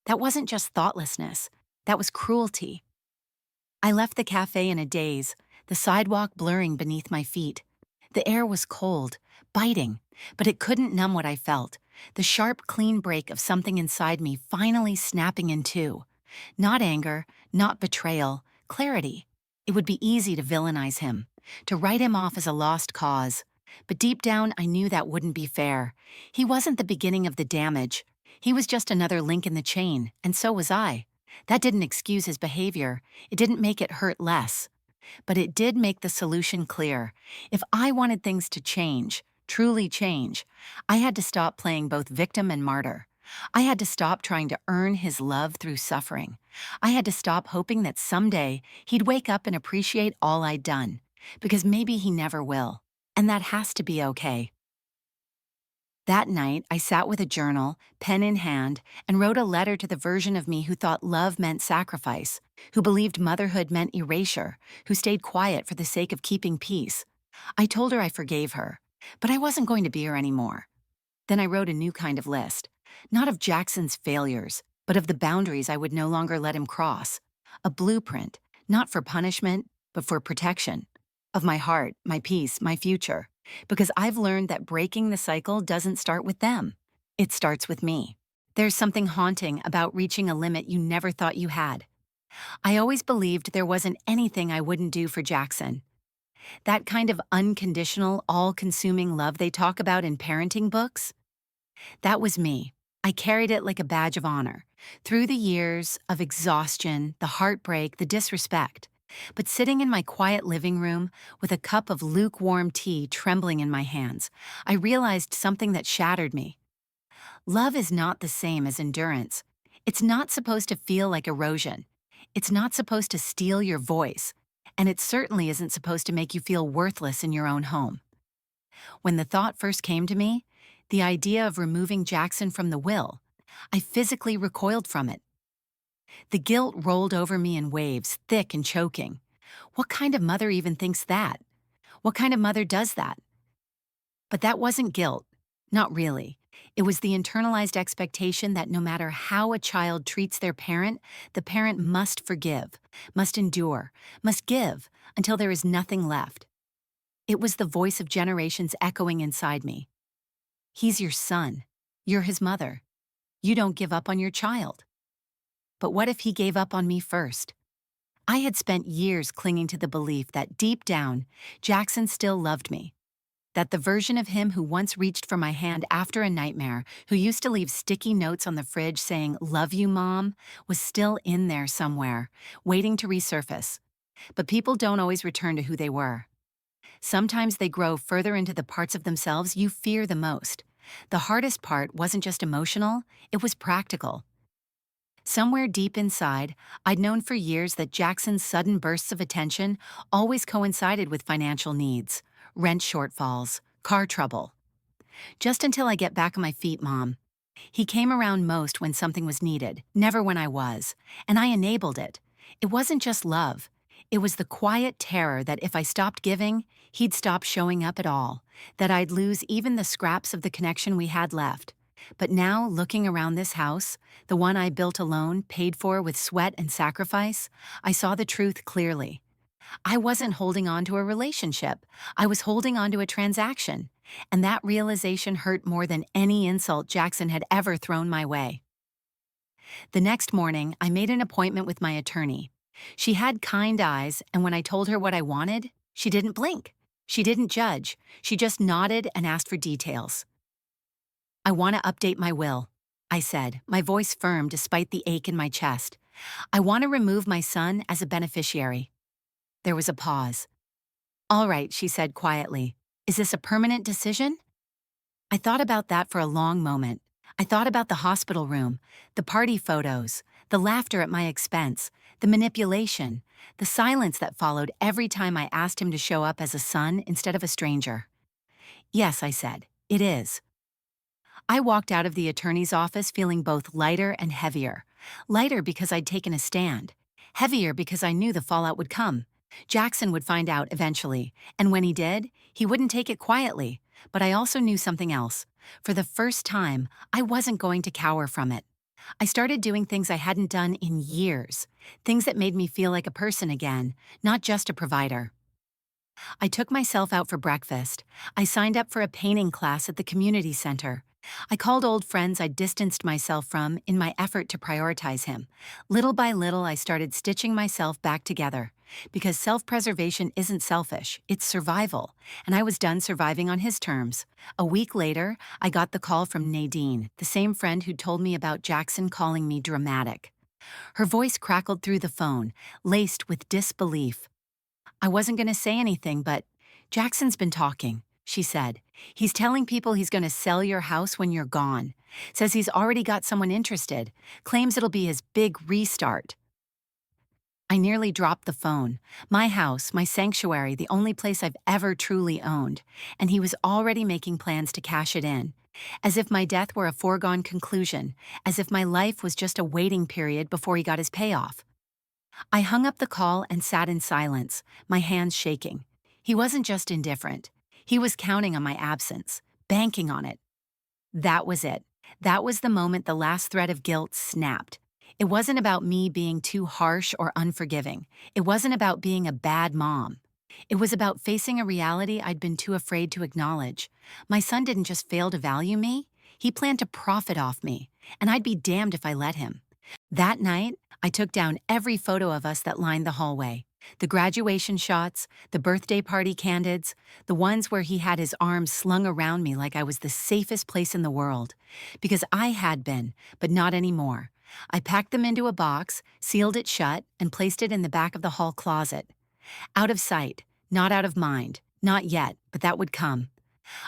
That wasn't just thoughtlessness, that was cruelty. I left the cafe in a daze, the sidewalk blurring beneath my feet. The air was cold, biting, but it couldn't numb what I felt, the sharp, clean break of something inside me finally snapping in two. Not anger, not betrayal, clarity. It would be easy to villainize him, to write him off as a lost cause. But deep down, I knew that wouldn't be fair. He wasn't the beginning of the damage. He was just another link in the chain, and so was I. That didn't excuse his behavior. It didn't make it hurt less. But it did make the solution clear. If I wanted things to change, truly change, I had to stop playing both victim and martyr. I had to stop trying to earn his love through suffering. I had to stop hoping that someday he'd wake up and appreciate all I'd done, because maybe he never will. And that has to be okay. That night, I sat with a journal, pen in hand, and wrote a letter to the version of me who thought love meant sacrifice, who believed motherhood meant erasure, who stayed quiet for the sake of keeping peace. I told her I forgave her, but I wasn't going to be her anymore. Then I wrote a new kind of list, not of Jackson's failures, but of the boundaries I would no longer let him cross. A blueprint, not for punishment, but for protection. Of my heart, my peace, my future. Because I've learned that breaking the cycle doesn't start with them. It starts with me. There's something haunting about reaching a limit you never thought you had. I always believed there wasn't anything I wouldn't do for Jackson. That kind of unconditional, all-consuming love they talk about in parenting books? That was me. I carried it like a badge of honor, through the years of exhaustion, the heartbreak, the disrespect. But sitting in my quiet living room with a cup of lukewarm tea trembling in my hands, I realized something that shattered me. Love is not the same as endurance. It's not supposed to feel like erosion. It's not supposed to steal your voice. And it certainly isn't supposed to make you feel worthless in your own home. When the thought first came to me, the idea of removing Jackson from the will, I physically recoiled from it. The guilt rolled over me in waves, thick and choking. What kind of mother even thinks that? What kind of mother does that? But that wasn't guilt. Not really. It was the internalized expectation that no matter how a child treats their parent, the parent must forgive, must endure, must give until there is nothing left. It was the voice of generations echoing inside me. He's your son. You're his mother. You don't give up on your child. But what if he gave up on me first? I had spent years clinging to the belief that deep down, Jackson still loved me. That the version of him who once reached for my hand after a nightmare, who used to leave sticky notes on the fridge saying, "Love you, Mom," was still in there somewhere, waiting to resurface. But people don't always return to who they were. Sometimes they grow further into the parts of themselves you fear the most. The hardest part wasn't just emotional, it was practical. Somewhere deep inside, I'd known for years that Jackson's sudden bursts of attention always coincided with financial needs, rent shortfalls, car trouble. Just until I get back on my feet, Mom. He came around most when something was needed, never when I was, and I enabled it. It wasn't just love. It was the quiet terror that if I stopped giving, he'd stop showing up at all, that I'd lose even the scraps of the connection we had left. But now, looking around this house, the one I built alone, paid for with sweat and sacrifice, I saw the truth clearly. I wasn't holding on to a relationship. I was holding on to a transaction. And that realization hurt more than any insult Jackson had ever thrown my way. The next morning, I made an appointment with my attorney. She had kind eyes, and when I told her what I wanted, she didn't blink. She didn't judge. She just nodded and asked for details. "I want to update my will," I said, my voice firm despite the ache in my chest. "I want to remove my son as a beneficiary." There was a pause. "All right," she said quietly. "Is this a permanent decision?" I thought about that for a long moment. I thought about the hospital room, the party photos, the laughter at my expense, the manipulation, the silence that followed every time I asked him to show up as a son instead of a stranger. "Yes," I said, "it is." I walked out of the attorney's office feeling both lighter and heavier. Lighter because I'd taken a stand. Heavier because I knew the fallout would come. Jackson would find out eventually, and when he did, he wouldn't take it quietly. But I also knew something else. For the first time, I wasn't going to cower from it. I started doing things I hadn't done in years, things that made me feel like a person again, not just a provider. I took myself out for breakfast. I signed up for a painting class at the community center. I called old friends I'd distanced myself from in my effort to prioritize him. Little by little, I started stitching myself back together. Because self preservation isn't selfish, it's survival, and I was done surviving on his terms. A week later, I got the call from Nadine, the same friend who'd told me about Jackson calling me dramatic. Her voice crackled through the phone, laced with disbelief. I wasn't going to say anything, but Jackson's been talking, she said. He's telling people he's going to sell your house when you're gone. Says he's already got someone interested. Claims it'll be his big restart. I nearly dropped the phone. My house, my sanctuary, the only place I've ever truly owned. And he was already making plans to cash it in. As if my death were a foregone conclusion. As if my life was just a waiting period before he got his payoff. I hung up the call and sat in silence, my hands shaking. He wasn't just indifferent. He was counting on my absence, banking on it. That was it. That was the moment the last thread of guilt snapped. It wasn't about me being too harsh or unforgiving. It wasn't about being a bad mom. It was about facing a reality I'd been too afraid to acknowledge. My son didn't just fail to value me, he planned to profit off me, and I'd be damned if I let him. That night, I took down every photo of us that lined the hallway. The graduation shots, the birthday party candids, the ones where he had his arms slung around me like I was the safest place in the world. Because I had been, but not anymore. I packed them into a box, sealed it shut, and placed it in the back of the hall closet. Out of sight, not out of mind. Not yet, but that would come.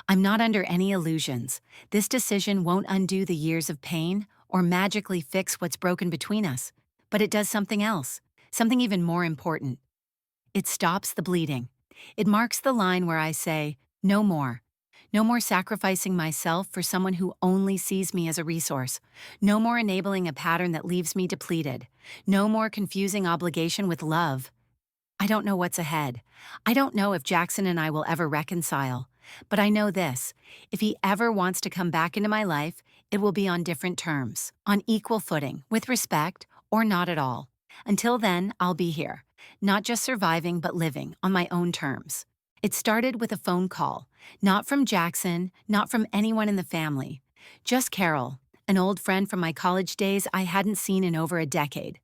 I'm not under any illusions. This decision won't undo the years of pain or magically fix what's broken between us. But it does something else, something even more important. It stops the bleeding. It marks the line where I say, no more. No more sacrificing myself for someone who only sees me as a resource. No more enabling a pattern that leaves me depleted. No more confusing obligation with love. I don't know what's ahead. I don't know if Jackson and I will ever reconcile. But I know this, if he ever wants to come back into my life, it will be on different terms, on equal footing, with respect, or not at all. Until then, I'll be here, not just surviving but living on my own terms. It started with a phone call, not from Jackson, not from anyone in the family, just Carol, an old friend from my college days I hadn't seen in over a decade.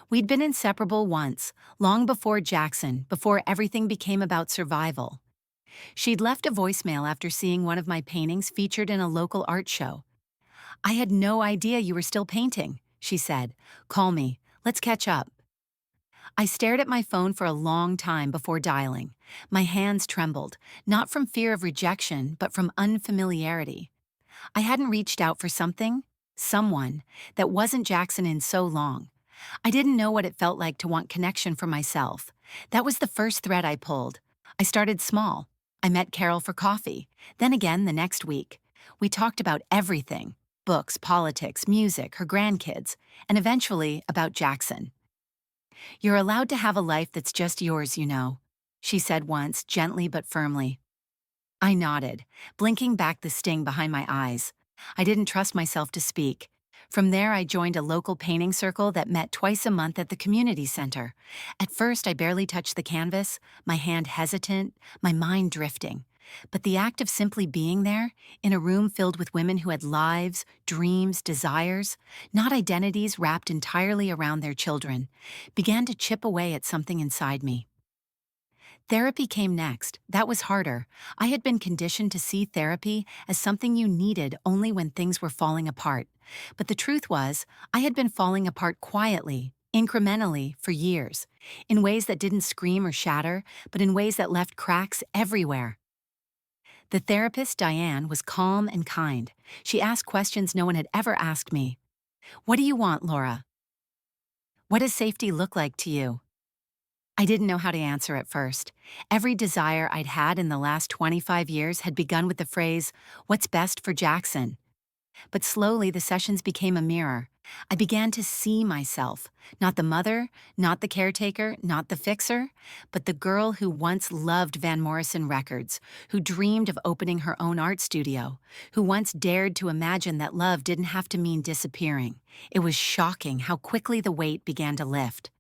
We'd been inseparable once, long before Jackson, before everything became about survival. She'd left a voicemail after seeing one of my paintings featured in a local art show. I had no idea you were still painting, she said. Call me. Let's catch up. I stared at my phone for a long time before dialing. My hands trembled, not from fear of rejection, but from unfamiliarity. I hadn't reached out for something, someone, that wasn't Jackson in so long. I didn't know what it felt like to want connection for myself. That was the first thread I pulled. I started small. I met Carol for coffee. Then again the next week. We talked about everything. Books, politics, music, her grandkids, and eventually about Jackson. You're allowed to have a life that's just yours, you know, she said once, gently but firmly. I nodded, blinking back the sting behind my eyes. I didn't trust myself to speak. From there, I joined a local painting circle that met twice a month at the community center. At first, I barely touched the canvas, my hand hesitant, my mind drifting. But the act of simply being there, in a room filled with women who had lives, dreams, desires, not identities wrapped entirely around their children, began to chip away at something inside me. Therapy came next. That was harder. I had been conditioned to see therapy as something you needed only when things were falling apart. But the truth was, I had been falling apart quietly, incrementally, for years, in ways that didn't scream or shatter, but in ways that left cracks everywhere. The therapist, Diane, was calm and kind. She asked questions no one had ever asked me. What do you want, Laura? What does safety look like to you? I didn't know how to answer at first. Every desire I'd had in the last 25 years had begun with the phrase, "What's best for Jackson?" But slowly the sessions became a mirror. I began to see myself, not the mother, not the caretaker, not the fixer, but the girl who once loved Van Morrison records, who dreamed of opening her own art studio, who once dared to imagine that love didn't have to mean disappearing. It was shocking how quickly the weight began to lift.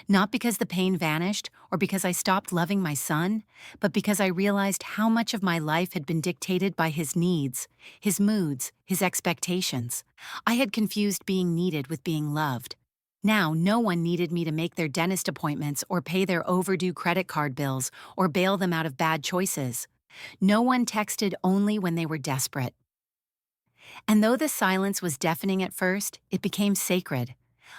Not because the pain vanished or because I stopped loving my son, but because I realized how much of my life had been dictated by his needs, his moods, his expectations. I had confused being needed with being loved. Now, no one needed me to make their dentist appointments or pay their overdue credit card bills or bail them out of bad choices. No one texted only when they were desperate. And though the silence was deafening at first, it became sacred.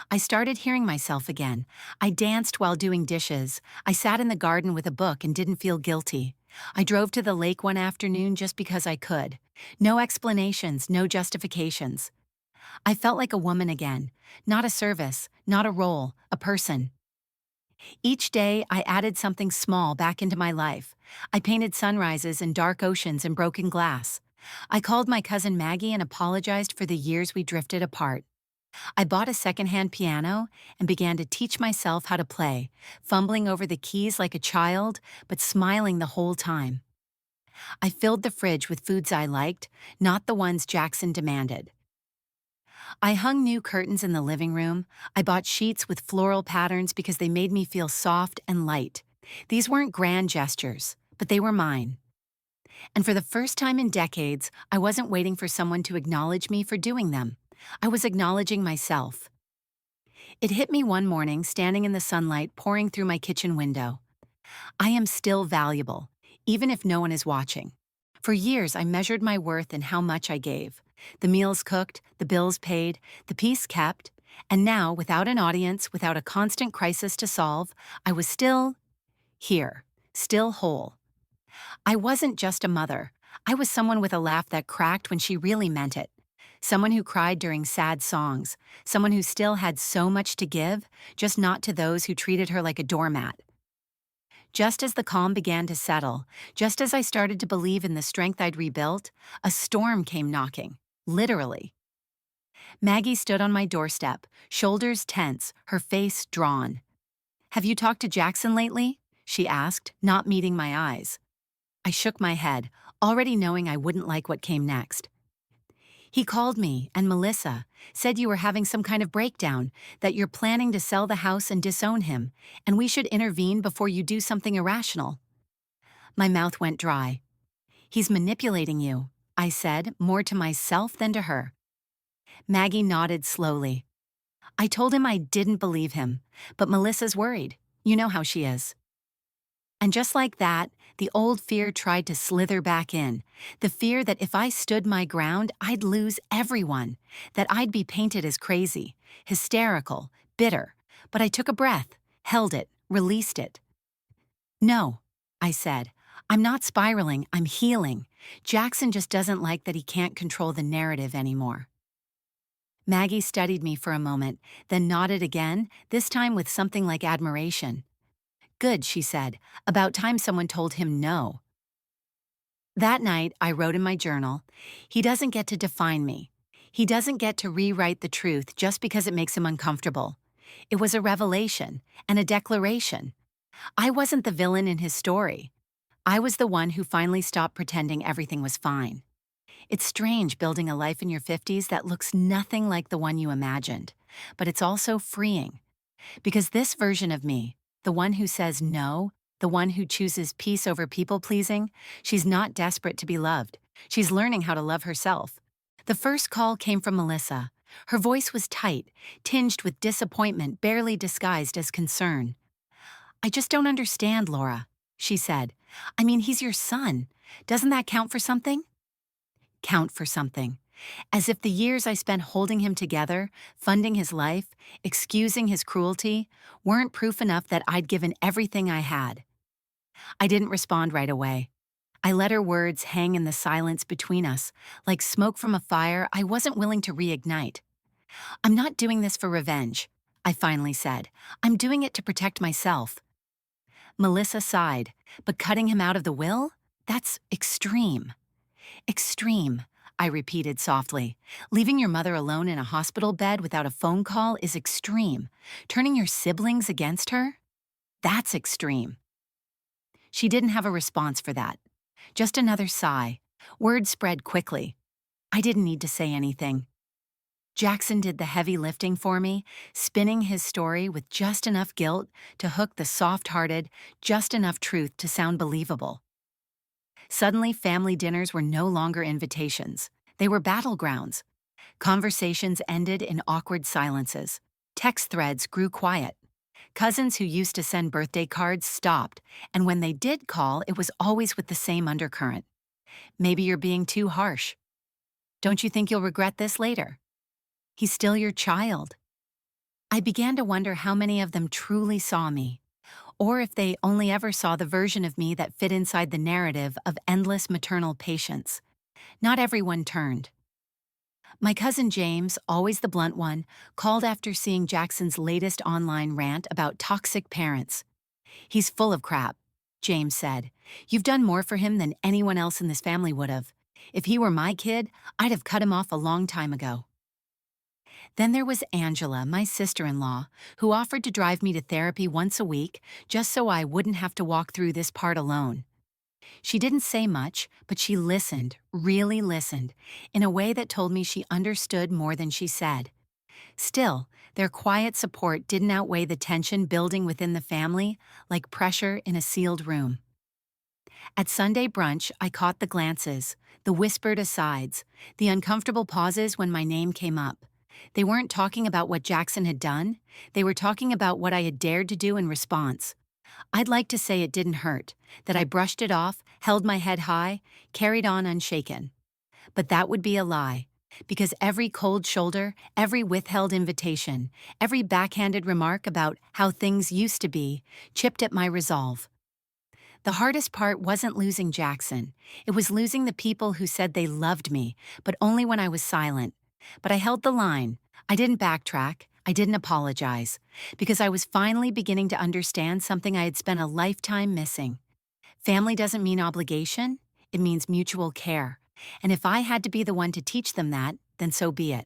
I started hearing myself again. I danced while doing dishes. I sat in the garden with a book and didn't feel guilty. I drove to the lake one afternoon just because I could. No explanations, no justifications. I felt like a woman again. Not a service, not a role, a person. Each day, I added something small back into my life. I painted sunrises and dark oceans and broken glass. I called my cousin Maggie and apologized for the years we drifted apart. I bought a secondhand piano and began to teach myself how to play, fumbling over the keys like a child, but smiling the whole time. I filled the fridge with foods I liked, not the ones Jackson demanded. I hung new curtains in the living room. I bought sheets with floral patterns because they made me feel soft and light. These weren't grand gestures, but they were mine. And for the first time in decades, I wasn't waiting for someone to acknowledge me for doing them. I was acknowledging myself. It hit me one morning, standing in the sunlight pouring through my kitchen window. I am still valuable, even if no one is watching. For years, I measured my worth in how much I gave. The meals cooked, the bills paid, the peace kept, and now, without an audience, without a constant crisis to solve, I was still here, still whole. I wasn't just a mother. I was someone with a laugh that cracked when she really meant it. Someone who cried during sad songs. Someone who still had so much to give, just not to those who treated her like a doormat. Just as the calm began to settle, just as I started to believe in the strength I'd rebuilt, a storm came knocking. Literally. Maggie stood on my doorstep, shoulders tense, her face drawn. "Have you talked to Jackson lately?" she asked, not meeting my eyes. I shook my head, already knowing I wouldn't like what came next. "He called me and Melissa, said you were having some kind of breakdown, that you're planning to sell the house and disown him, and we should intervene before you do something irrational." My mouth went dry. "He's manipulating you," I said, more to myself than to her. Maggie nodded slowly. "I told him I didn't believe him, but Melissa's worried. You know how she is." And just like that, the old fear tried to slither back in. The fear that if I stood my ground, I'd lose everyone. That I'd be painted as crazy, hysterical, bitter. But I took a breath, held it, released it. "No," I said. "I'm not spiraling, I'm healing. Jackson just doesn't like that he can't control the narrative anymore." Maggie studied me for a moment, then nodded again, this time with something like admiration. "Good," she said. "About time someone told him no." That night, I wrote in my journal, "He doesn't get to define me. He doesn't get to rewrite the truth just because it makes him uncomfortable." It was a revelation and a declaration. I wasn't the villain in his story. I was the one who finally stopped pretending everything was fine. It's strange building a life in your 50s that looks nothing like the one you imagined, but it's also freeing. Because this version of me, the one who says no, the one who chooses peace over people-pleasing, she's not desperate to be loved. She's learning how to love herself. The first call came from Melissa. Her voice was tight, tinged with disappointment barely disguised as concern. "I just don't understand, Laura," she said. "I mean, he's your son. Doesn't that count for something?" Count for something. As if the years I spent holding him together, funding his life, excusing his cruelty, weren't proof enough that I'd given everything I had. I didn't respond right away. I let her words hang in the silence between us, like smoke from a fire I wasn't willing to reignite. "I'm not doing this for revenge," I finally said. "I'm doing it to protect myself." Melissa sighed, "But cutting him out of the will? That's extreme." "Extreme," I repeated softly. Leaving your mother alone in a hospital bed without a phone call is extreme. Turning your siblings against her? That's extreme. She didn't have a response for that. Just another sigh. Word spread quickly. I didn't need to say anything. Jackson did the heavy lifting for me, spinning his story with just enough guilt to hook the soft-hearted, just enough truth to sound believable. Suddenly, family dinners were no longer invitations. They were battlegrounds. Conversations ended in awkward silences. Text threads grew quiet. Cousins who used to send birthday cards stopped, and when they did call, it was always with the same undercurrent. Maybe you're being too harsh. Don't you think you'll regret this later? He's still your child. I began to wonder how many of them truly saw me, or if they only ever saw the version of me that fit inside the narrative of endless maternal patience. Not everyone turned. My cousin James, always the blunt one, called after seeing Jackson's latest online rant about toxic parents. He's full of crap, James said. You've done more for him than anyone else in this family would have. If he were my kid, I'd have cut him off a long time ago. Then there was Angela, my sister-in-law, who offered to drive me to therapy once a week just so I wouldn't have to walk through this part alone. She didn't say much, but she listened, really listened, in a way that told me she understood more than she said. Still, their quiet support didn't outweigh the tension building within the family, like pressure in a sealed room. At Sunday brunch, I caught the glances, the whispered asides, the uncomfortable pauses when my name came up. They weren't talking about what Jackson had done, they were talking about what I had dared to do in response. I'd like to say it didn't hurt, that I brushed it off, held my head high, carried on unshaken. But that would be a lie, because every cold shoulder, every withheld invitation, every backhanded remark about how things used to be, chipped at my resolve. The hardest part wasn't losing Jackson. It was losing the people who said they loved me, but only when I was silent. But I held the line. I didn't backtrack. I didn't apologize, because I was finally beginning to understand something I had spent a lifetime missing. Family doesn't mean obligation, it means mutual care. And if I had to be the one to teach them that, then so be it.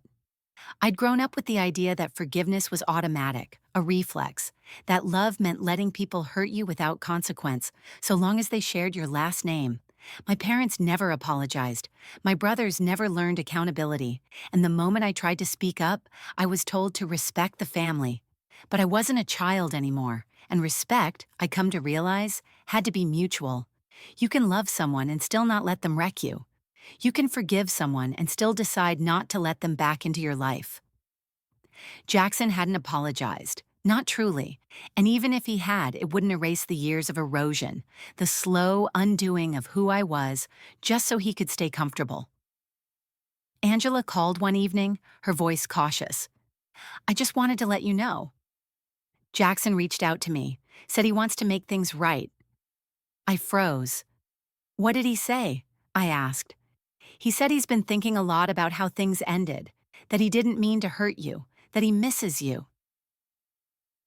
I'd grown up with the idea that forgiveness was automatic, a reflex, that love meant letting people hurt you without consequence, so long as they shared your last name. My parents never apologized. My brothers never learned accountability. And the moment I tried to speak up, I was told to respect the family. But I wasn't a child anymore. And respect, I come to realize, had to be mutual. You can love someone and still not let them wreck you. You can forgive someone and still decide not to let them back into your life. Jackson hadn't apologized. Not truly. And even if he had, it wouldn't erase the years of erosion, the slow undoing of who I was, just so he could stay comfortable. Angela called one evening, her voice cautious. I just wanted to let you know. Jackson reached out to me, said he wants to make things right. I froze. What did he say? I asked. He said he's been thinking a lot about how things ended, that he didn't mean to hurt you, that he misses you.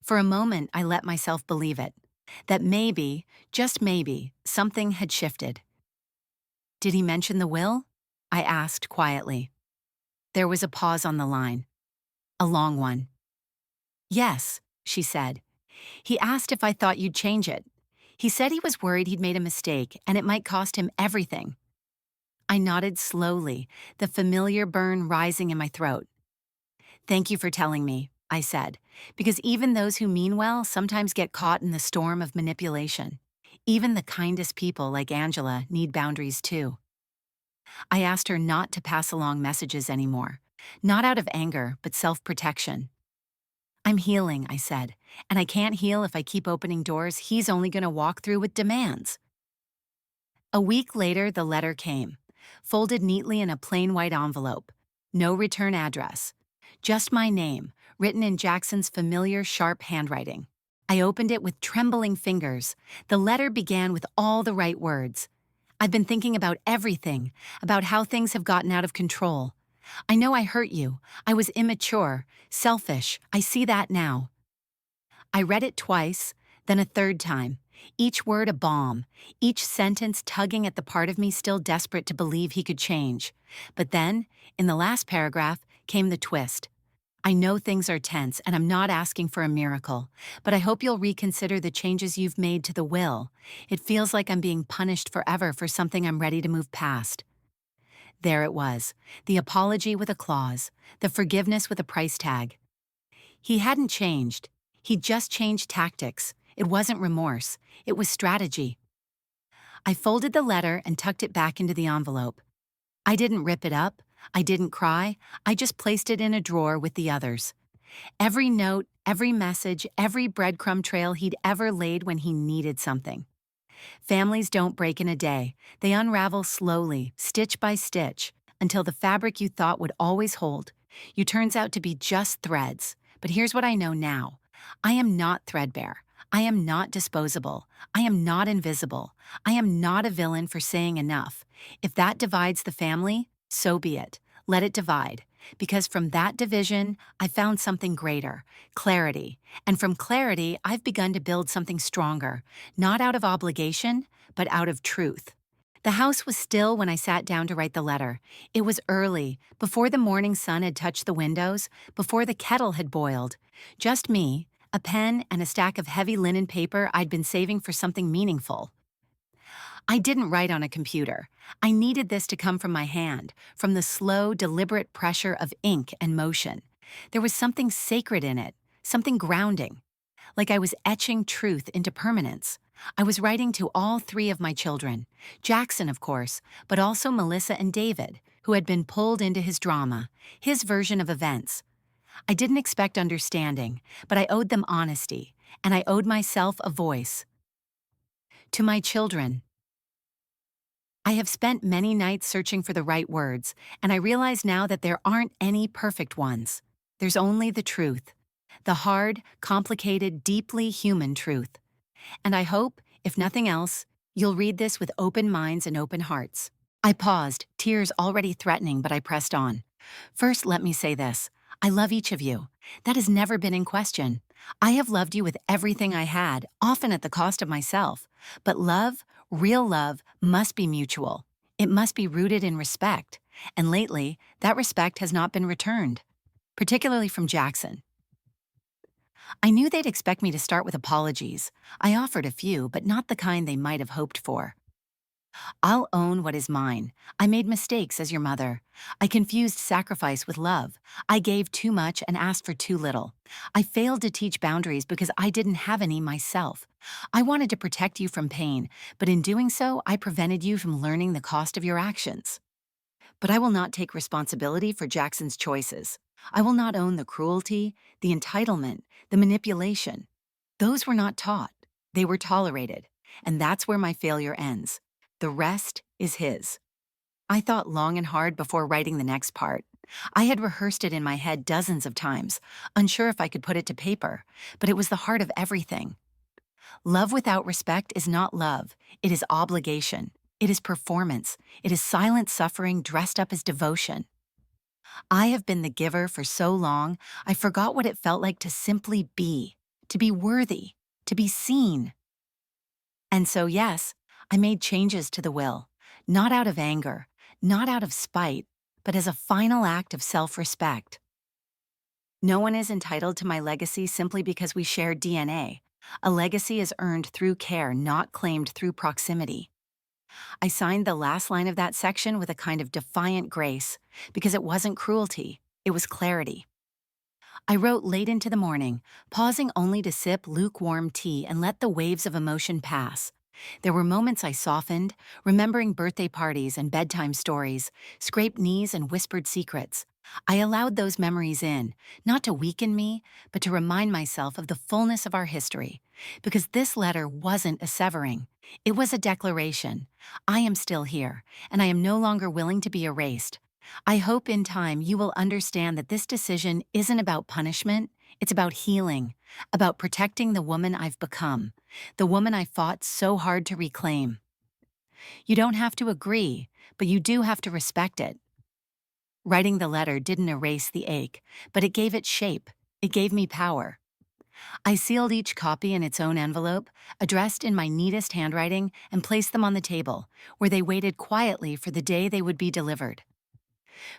For a moment, I let myself believe it, that maybe, just maybe, something had shifted. Did he mention the will? I asked quietly. There was a pause on the line. A long one. Yes, she said. He asked if I thought you'd change it. He said he was worried he'd made a mistake and it might cost him everything. I nodded slowly, the familiar burn rising in my throat. Thank you for telling me, I said, because even those who mean well sometimes get caught in the storm of manipulation. Even the kindest people like Angela need boundaries too. I asked her not to pass along messages anymore, not out of anger, but self-protection. I'm healing, I said, and I can't heal if I keep opening doors he's only going to walk through with demands. A week later, the letter came, folded neatly in a plain white envelope. No return address. Just my name, written in Jackson's familiar, sharp handwriting. I opened it with trembling fingers. The letter began with all the right words. I've been thinking about everything, about how things have gotten out of control. I know I hurt you. I was immature, selfish. I see that now. I read it twice, then a third time. Each word a bomb, each sentence tugging at the part of me still desperate to believe he could change. But then, in the last paragraph, came the twist. I know things are tense and I'm not asking for a miracle, but I hope you'll reconsider the changes you've made to the will. It feels like I'm being punished forever for something I'm ready to move past. There it was, the apology with a clause, the forgiveness with a price tag. He hadn't changed. He'd just changed tactics. It wasn't remorse. It was strategy. I folded the letter and tucked it back into the envelope. I didn't rip it up. I didn't cry. I just placed it in a drawer with the others. Every note, every message, every breadcrumb trail he'd ever laid when he needed something. Families don't break in a day. They unravel slowly, stitch by stitch, until the fabric you thought would always hold you turns out to be just threads. But here's what I know now. I am not threadbare. I am not disposable. I am not invisible. I am not a villain for saying enough. If that divides the family, so be it. Let it divide. Because from that division, I found something greater, clarity. And from clarity, I've begun to build something stronger, not out of obligation, but out of truth. The house was still when I sat down to write the letter. It was early, before the morning sun had touched the windows, before the kettle had boiled. Just me, a pen, and a stack of heavy linen paper I'd been saving for something meaningful. I didn't write on a computer. I needed this to come from my hand, from the slow, deliberate pressure of ink and motion. There was something sacred in it, something grounding. Like I was etching truth into permanence. I was writing to all three of my children, Jackson, of course, but also Melissa and David, who had been pulled into his drama, his version of events. I didn't expect understanding, but I owed them honesty, and I owed myself a voice. To my children, I have spent many nights searching for the right words, and I realize now that there aren't any perfect ones. There's only the truth. The hard, complicated, deeply human truth. And I hope, if nothing else, you'll read this with open minds and open hearts. I paused, tears already threatening, but I pressed on. First, let me say this. I love each of you. That has never been in question. I have loved you with everything I had, often at the cost of myself. But love, real love, must be mutual. It must be rooted in respect. And lately, that respect has not been returned, particularly from Jackson. I knew they'd expect me to start with apologies. I offered a few, but not the kind they might have hoped for. I'll own what is mine. I made mistakes as your mother. I confused sacrifice with love. I gave too much and asked for too little. I failed to teach boundaries because I didn't have any myself. I wanted to protect you from pain, but in doing so, I prevented you from learning the cost of your actions. But I will not take responsibility for Jackson's choices. I will not own the cruelty, the entitlement, the manipulation. Those were not taught. They were tolerated. And that's where my failure ends. The rest is his. I thought long and hard before writing the next part. I had rehearsed it in my head dozens of times, unsure if I could put it to paper, but it was the heart of everything. Love without respect is not love. It is obligation. It is performance. It is silent suffering dressed up as devotion. I have been the giver for so long, I forgot what it felt like to simply be, to be worthy, to be seen. And so, yes, I made changes to the will, not out of anger, not out of spite, but as a final act of self-respect. No one is entitled to my legacy simply because we share DNA. A legacy is earned through care, not claimed through proximity. I signed the last line of that section with a kind of defiant grace, because it wasn't cruelty, it was clarity. I wrote late into the morning, pausing only to sip lukewarm tea and let the waves of emotion pass. There were moments I softened, remembering birthday parties and bedtime stories, scraped knees and whispered secrets. I allowed those memories in, not to weaken me, but to remind myself of the fullness of our history. Because this letter wasn't a severing. It was a declaration. I am still here, and I am no longer willing to be erased. I hope in time you will understand that this decision isn't about punishment, it's about healing, about protecting the woman I've become, the woman I fought so hard to reclaim. You don't have to agree, but you do have to respect it. Writing the letter didn't erase the ache, but it gave it shape. It gave me power. I sealed each copy in its own envelope, addressed in my neatest handwriting, and placed them on the table, where they waited quietly for the day they would be delivered.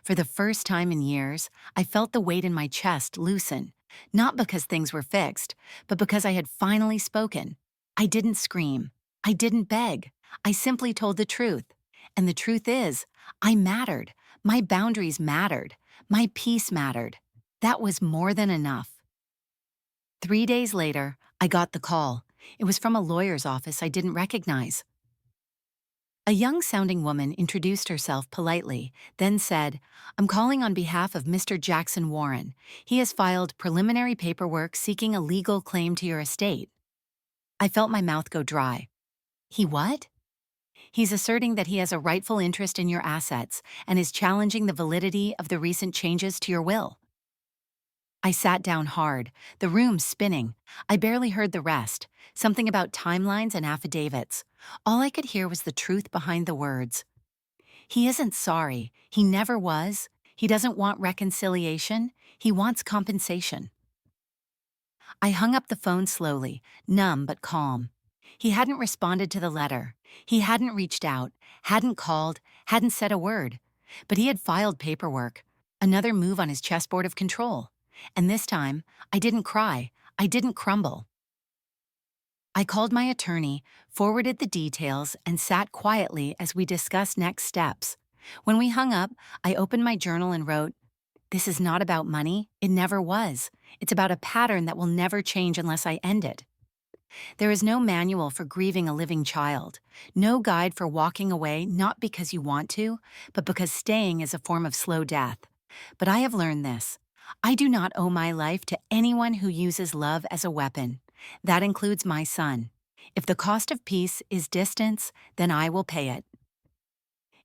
For the first time in years, I felt the weight in my chest loosen, not because things were fixed, but because I had finally spoken. I didn't scream. I didn't beg. I simply told the truth. And the truth is, I mattered. My boundaries mattered. My peace mattered. That was more than enough. 3 days later, I got the call. It was from a lawyer's office I didn't recognize. A young-sounding woman introduced herself politely, then said, "I'm calling on behalf of Mr. Jackson Warren. He has filed preliminary paperwork seeking a legal claim to your estate." I felt my mouth go dry. He what? He's asserting that he has a rightful interest in your assets and is challenging the validity of the recent changes to your will. I sat down hard, the room spinning. I barely heard the rest, something about timelines and affidavits. All I could hear was the truth behind the words. He isn't sorry. He never was. He doesn't want reconciliation. He wants compensation. I hung up the phone slowly, numb but calm. He hadn't responded to the letter. He hadn't reached out, hadn't called, hadn't said a word. But he had filed paperwork, another move on his chessboard of control. And this time, I didn't cry. I didn't crumble. I called my attorney, forwarded the details, and sat quietly as we discussed next steps. When we hung up, I opened my journal and wrote, "This is not about money. It never was. It's about a pattern that will never change unless I end it." There is no manual for grieving a living child, no guide for walking away not because you want to, but because staying is a form of slow death. But I have learned this. I do not owe my life to anyone who uses love as a weapon. That includes my son. If the cost of peace is distance, then I will pay it.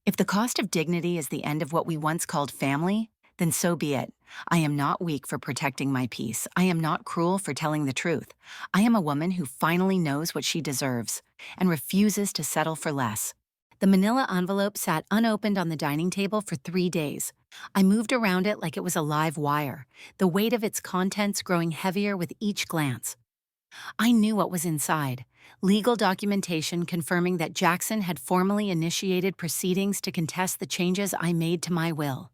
If the cost of dignity is the end of what we once called family, then so be it. I am not weak for protecting my peace. I am not cruel for telling the truth. I am a woman who finally knows what she deserves and refuses to settle for less. The manila envelope sat unopened on the dining table for 3 days. I moved around it like it was a live wire, the weight of its contents growing heavier with each glance. I knew what was inside. Legal documentation confirming that Jackson had formally initiated proceedings to contest the changes I made to my will.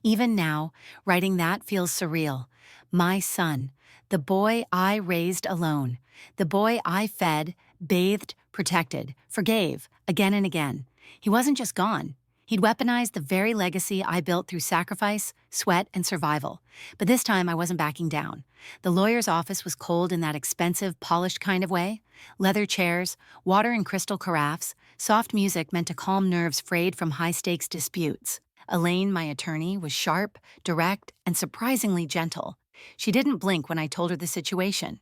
Even now, writing that feels surreal. My son, the boy I raised alone, the boy I fed, bathed, protected, forgave, again and again. He wasn't just gone. He'd weaponized the very legacy I built through sacrifice, sweat, and survival. But this time I wasn't backing down. The lawyer's office was cold in that expensive, polished kind of way. Leather chairs, water in crystal carafes, soft music meant to calm nerves frayed from high-stakes disputes. Elaine, my attorney, was sharp, direct, and surprisingly gentle. She didn't blink when I told her the situation.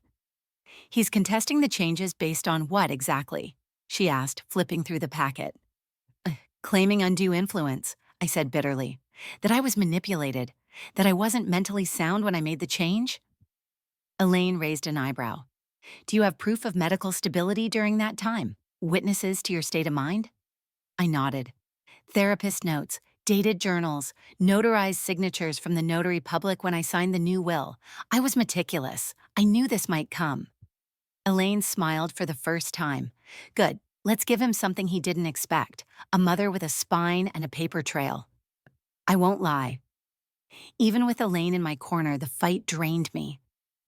"He's contesting the changes based on what exactly?" she asked, flipping through the packet. "Claiming undue influence," I said bitterly. "That I was manipulated. That I wasn't mentally sound when I made the change." Elaine raised an eyebrow. "Do you have proof of medical stability during that time? Witnesses to your state of mind?" I nodded. Therapist notes, dated journals, notarized signatures from the notary public when I signed the new will. I was meticulous. I knew this might come. Elaine smiled for the first time. "Good. Let's give him something he didn't expect. A mother with a spine and a paper trail." I won't lie. Even with Elaine in my corner, the fight drained me.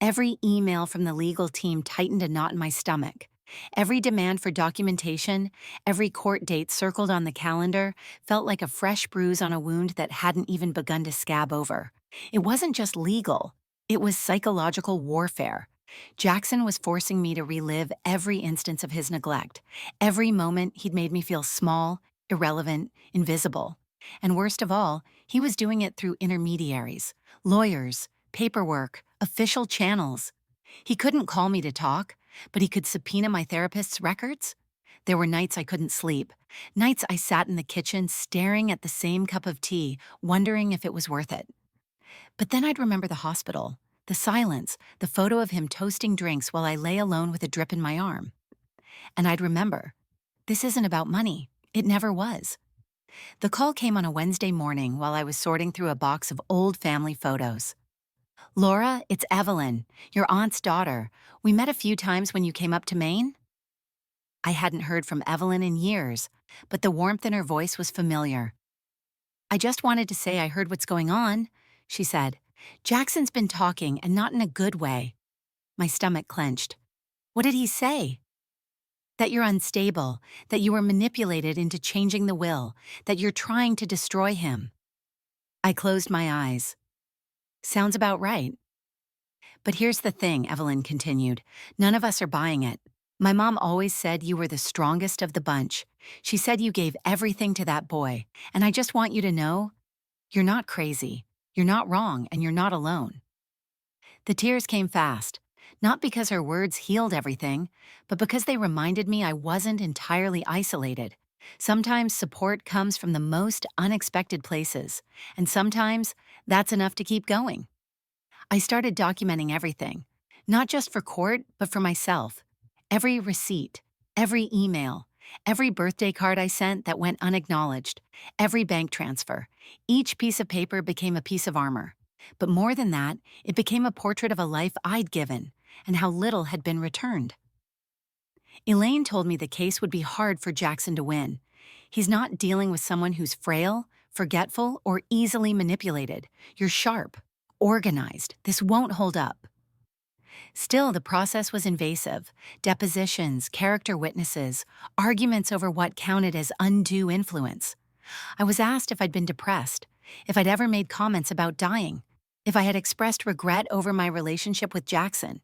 Every email from the legal team tightened a knot in my stomach. Every demand for documentation, every court date circled on the calendar felt like a fresh bruise on a wound that hadn't even begun to scab over. It wasn't just legal. It was psychological warfare. Jackson was forcing me to relive every instance of his neglect. Every moment he'd made me feel small, irrelevant, invisible. And worst of all, he was doing it through intermediaries, lawyers, paperwork, official channels. He couldn't call me to talk, but he could subpoena my therapist's records. There were nights I couldn't sleep, nights I sat in the kitchen staring at the same cup of tea, wondering if it was worth it. But then I'd remember the hospital, the silence, the photo of him toasting drinks while I lay alone with a drip in my arm. And I'd remember, this isn't about money. It never was. The call came on a Wednesday morning while I was sorting through a box of old family photos. Laura, it's Evelyn, your aunt's daughter. We met a few times when you came up to Maine. I hadn't heard from Evelyn in years, but the warmth in her voice was familiar. I just wanted to say I heard what's going on, she said. Jackson's been talking, and not in a good way. My stomach clenched. What did he say? That you're unstable, that you were manipulated into changing the will, that you're trying to destroy him. I closed my eyes. Sounds about right. But here's the thing, Evelyn continued. None of us are buying it. My mom always said you were the strongest of the bunch. She said you gave everything to that boy, and I just want you to know, you're not crazy, you're not wrong, and you're not alone. The tears came fast, not because her words healed everything, but because they reminded me I wasn't entirely isolated. Sometimes support comes from the most unexpected places, and sometimes that's enough to keep going. I started documenting everything, not just for court, but for myself. Every receipt, every email, every birthday card I sent that went unacknowledged, every bank transfer. Each piece of paper became a piece of armor. But more than that, it became a portrait of a life I'd given and how little had been returned. Elaine told me the case would be hard for Jackson to win. He's not dealing with someone who's frail, forgetful, or easily manipulated. You're sharp, organized. This won't hold up. Still, the process was invasive. Depositions, character witnesses, arguments over what counted as undue influence. I was asked if I'd been depressed, if I'd ever made comments about dying, if I had expressed regret over my relationship with Jackson.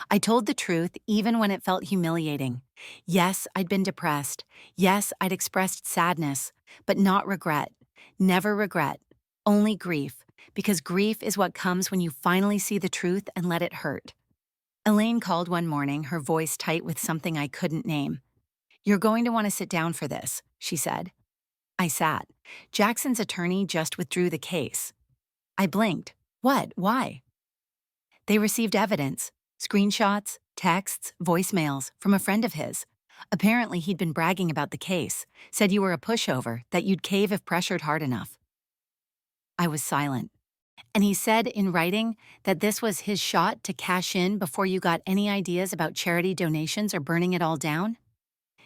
I told the truth even when it felt humiliating. Yes, I'd been depressed. Yes, I'd expressed sadness, but not regret. Never regret. Only grief, because grief is what comes when you finally see the truth and let it hurt. Elaine called one morning, her voice tight with something I couldn't name. You're going to want to sit down for this, she said. I sat. Jackson's attorney just withdrew the case. I blinked. What? Why? They received evidence, screenshots, texts, voicemails from a friend of his. Apparently, he'd been bragging about the case, said you were a pushover, that you'd cave if pressured hard enough. I was silent. And he said in writing that this was his shot to cash in before you got any ideas about charity donations or burning it all down?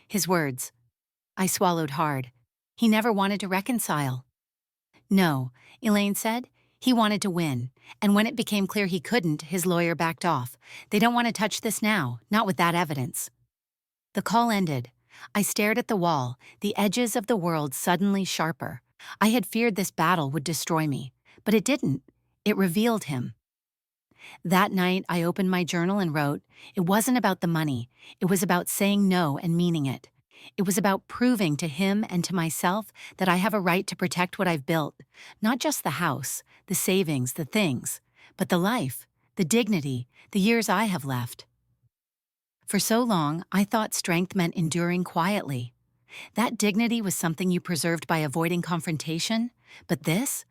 His words. I swallowed hard. He never wanted to reconcile. No, Elaine said. He wanted to win, and when it became clear he couldn't, his lawyer backed off. They don't want to touch this now, not with that evidence. The call ended. I stared at the wall, the edges of the world suddenly sharper. I had feared this battle would destroy me, but it didn't. It revealed him. That night, I opened my journal and wrote, it wasn't about the money. It was about saying no and meaning it. It was about proving to him and to myself that I have a right to protect what I've built, not just the house, the savings, the things, but the life, the dignity, the years I have left. For so long, I thought strength meant enduring quietly. That dignity was something you preserved by avoiding confrontation, but this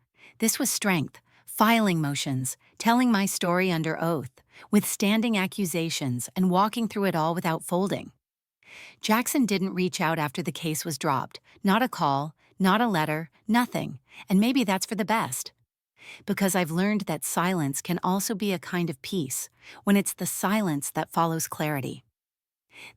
was strength, filing motions, telling my story under oath, withstanding accusations, and walking through it all without folding. Jackson didn't reach out after the case was dropped. Not a call, not a letter, nothing. And maybe that's for the best. Because I've learned that silence can also be a kind of peace, when it's the silence that follows clarity.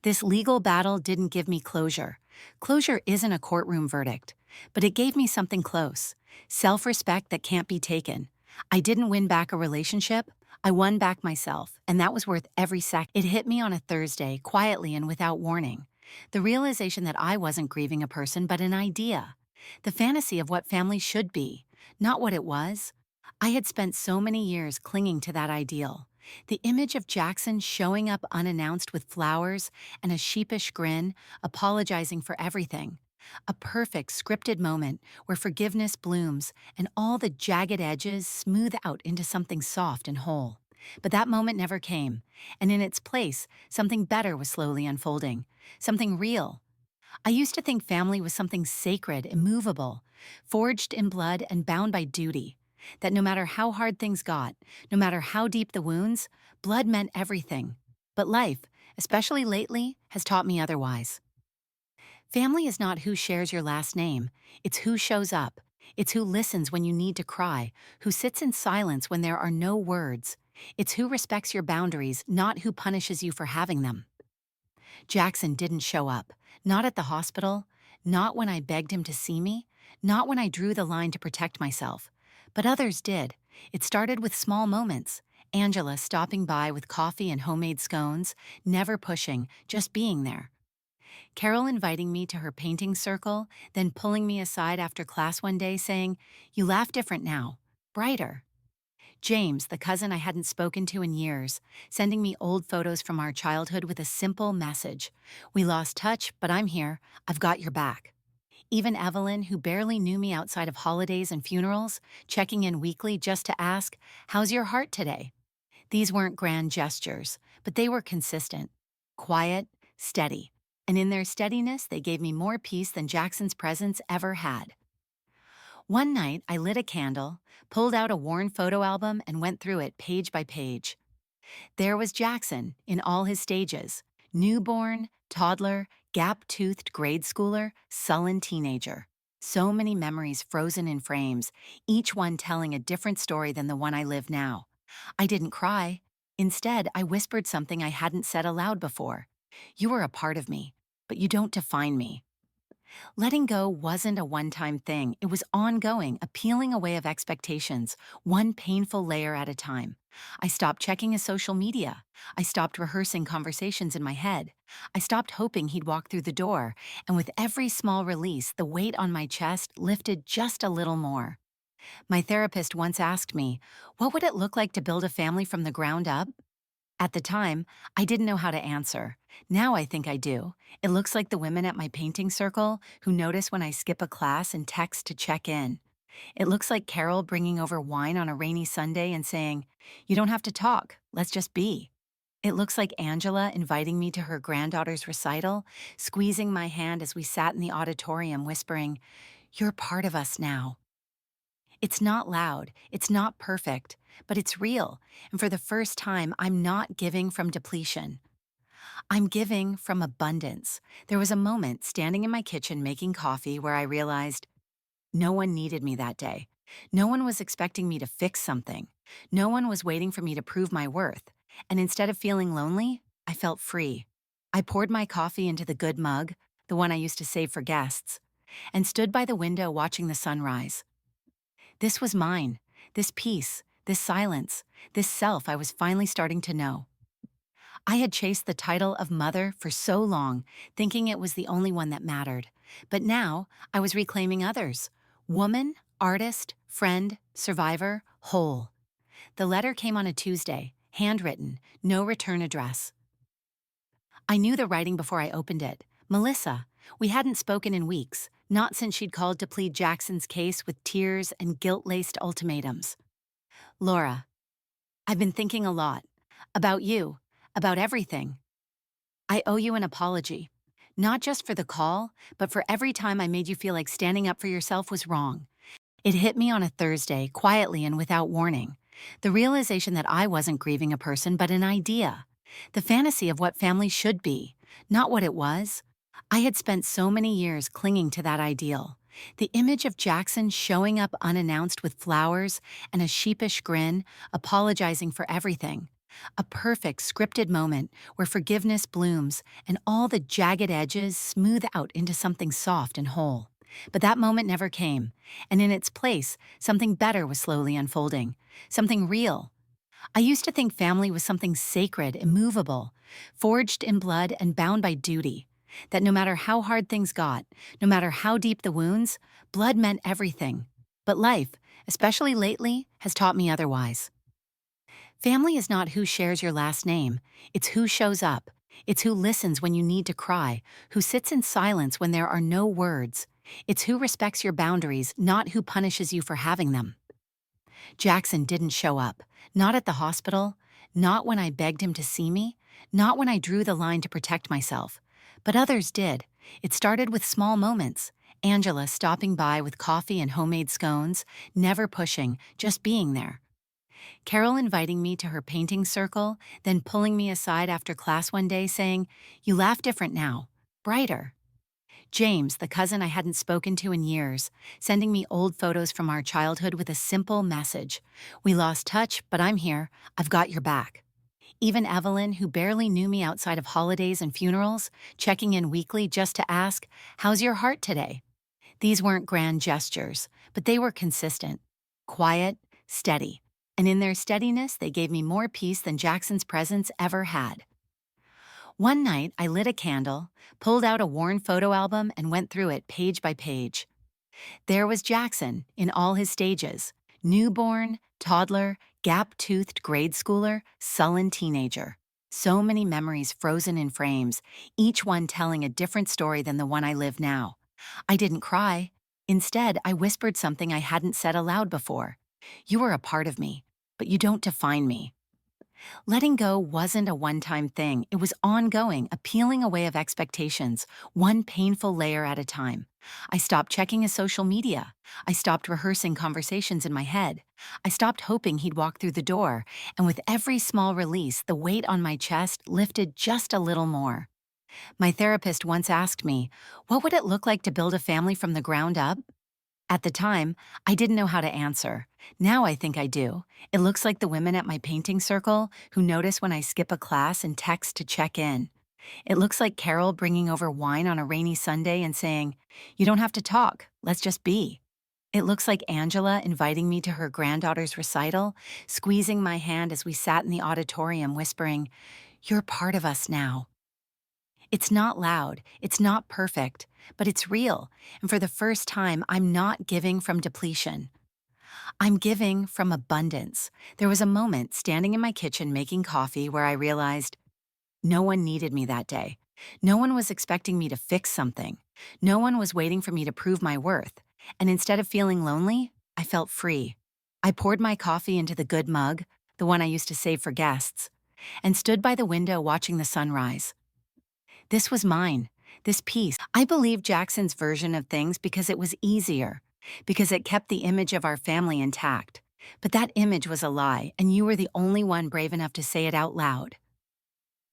This legal battle didn't give me closure. Closure isn't a courtroom verdict, but it gave me something close. Self-respect that can't be taken. I didn't win back a relationship. I won back myself, and that was worth every second. It hit me on a Thursday, quietly and without warning. The realization that I wasn't grieving a person, but an idea. The fantasy of what family should be, not what it was. I had spent so many years clinging to that ideal. The image of Jackson showing up unannounced with flowers and a sheepish grin, apologizing for everything. A perfect, scripted moment where forgiveness blooms and all the jagged edges smooth out into something soft and whole. But that moment never came, and in its place, something better was slowly unfolding. Something real. I used to think family was something sacred, immovable, forged in blood and bound by duty. That no matter how hard things got, no matter how deep the wounds, blood meant everything. But life, especially lately, has taught me otherwise. Family is not who shares your last name, it's who shows up. It's who listens when you need to cry, who sits in silence when there are no words. It's who respects your boundaries, not who punishes you for having them. Jackson didn't show up, not at the hospital, not when I begged him to see me, not when I drew the line to protect myself. But others did. It started with small moments. Angela stopping by with coffee and homemade scones, never pushing, just being there. Carol inviting me to her painting circle, then pulling me aside after class one day saying, "You laugh different now, brighter." James, the cousin I hadn't spoken to in years, sending me old photos from our childhood with a simple message: "We lost touch, but I'm here. I've got your back." Even Evelyn, who barely knew me outside of holidays and funerals, checking in weekly just to ask, "How's your heart today?" These weren't grand gestures, but they were consistent, quiet, steady. And in their steadiness, they gave me more peace than Jackson's presence ever had. One night, I lit a candle, pulled out a worn photo album, and went through it page by page. There was Jackson in all his stages: newborn, toddler, gap toothed grade schooler, sullen teenager. So many memories frozen in frames, each one telling a different story than the one I live now. I didn't cry. Instead, I whispered something I hadn't said aloud before. "You are a part of me, but you don't define me." Letting go wasn't a one-time thing. It was ongoing, a peeling away of expectations, one painful layer at a time. I stopped checking his social media. I stopped rehearsing conversations in my head. I stopped hoping he'd walk through the door, and with every small release, the weight on my chest lifted just a little more. My therapist once asked me, "What would it look like to build a family from the ground up?" At the time, I didn't know how to answer. Now I think I do. It looks like the women at my painting circle who notice when I skip a class and text to check in. It looks like Carol bringing over wine on a rainy Sunday and saying, "You don't have to talk, let's just be." It looks like Angela inviting me to her granddaughter's recital, squeezing my hand as we sat in the auditorium whispering, "You're part of us now." It's not loud, it's not perfect, but it's real, and for the first time, I'm not giving from depletion. I'm giving from abundance. There was a moment standing in my kitchen making coffee where I realized no one needed me that day. No one was expecting me to fix something. No one was waiting for me to prove my worth. And instead of feeling lonely, I felt free. I poured my coffee into the good mug, the one I used to save for guests, and stood by the window watching the sunrise. This was mine, this peace, this silence, this self I was finally starting to know. I had chased the title of mother for so long, thinking it was the only one that mattered. But now I was reclaiming others: woman, artist, friend, survivor, whole. The letter came on a Tuesday, handwritten, no return address. I knew the writing before I opened it. Melissa. We hadn't spoken in weeks, not since she'd called to plead Jackson's case with tears and guilt-laced ultimatums. Laura, I've been thinking a lot. About you. About everything. I owe you an apology. Not just for the call, but for every time I made you feel like standing up for yourself was wrong. It hit me on a Thursday, quietly and without warning. The realization that I wasn't grieving a person, but an idea. The fantasy of what family should be, not what it was. I had spent so many years clinging to that ideal. The image of Jackson showing up unannounced with flowers and a sheepish grin, apologizing for everything. A perfect scripted moment where forgiveness blooms and all the jagged edges smooth out into something soft and whole. But that moment never came, and in its place, something better was slowly unfolding. Something real. I used to think family was something sacred, immovable, forged in blood and bound by duty. That no matter how hard things got, no matter how deep the wounds, blood meant everything. But life, especially lately, has taught me otherwise. Family is not who shares your last name. It's who shows up. It's who listens when you need to cry, who sits in silence when there are no words. It's who respects your boundaries, not who punishes you for having them. Jackson didn't show up, not at the hospital, not when I begged him to see me, not when I drew the line to protect myself. But others did. It started with small moments. Angela stopping by with coffee and homemade scones, never pushing, just being there. Carol inviting me to her painting circle, then pulling me aside after class one day saying, "You laugh different now, brighter." James, the cousin I hadn't spoken to in years, sending me old photos from our childhood with a simple message. We lost touch, but I'm here. I've got your back. Even Evelyn, who barely knew me outside of holidays and funerals, checking in weekly just to ask, "How's your heart today?" These weren't grand gestures, but they were consistent, quiet, steady. And in their steadiness, they gave me more peace than Jackson's presence ever had. One night, I lit a candle, pulled out a worn photo album, and went through it page by page. There was Jackson in all his stages: newborn, toddler, gap toothed grade schooler, sullen teenager. So many memories frozen in frames, each one telling a different story than the one I live now. I didn't cry. Instead, I whispered something I hadn't said aloud before. You are a part of me, but you don't define me. Letting go wasn't a one-time thing. It was ongoing, a peeling away of expectations, one painful layer at a time. I stopped checking his social media. I stopped rehearsing conversations in my head. I stopped hoping he'd walk through the door, and with every small release, the weight on my chest lifted just a little more. My therapist once asked me, "What would it look like to build a family from the ground up?" At the time, I didn't know how to answer. Now I think I do. It looks like the women at my painting circle who notice when I skip a class and text to check in. It looks like Carol bringing over wine on a rainy Sunday and saying, "You don't have to talk, let's just be." It looks like Angela inviting me to her granddaughter's recital, squeezing my hand as we sat in the auditorium whispering, "You're part of us now." It's not loud, it's not perfect, but it's real, and for the first time, I'm not giving from depletion. I'm giving from abundance. There was a moment standing in my kitchen making coffee where I realized no one needed me that day. No one was expecting me to fix something. No one was waiting for me to prove my worth. And instead of feeling lonely, I felt free. I poured my coffee into the good mug, the one I used to save for guests, and stood by the window watching the sunrise. This was mine, this piece. I believed Jackson's version of things because it was easier, because it kept the image of our family intact. But that image was a lie, and you were the only one brave enough to say it out loud.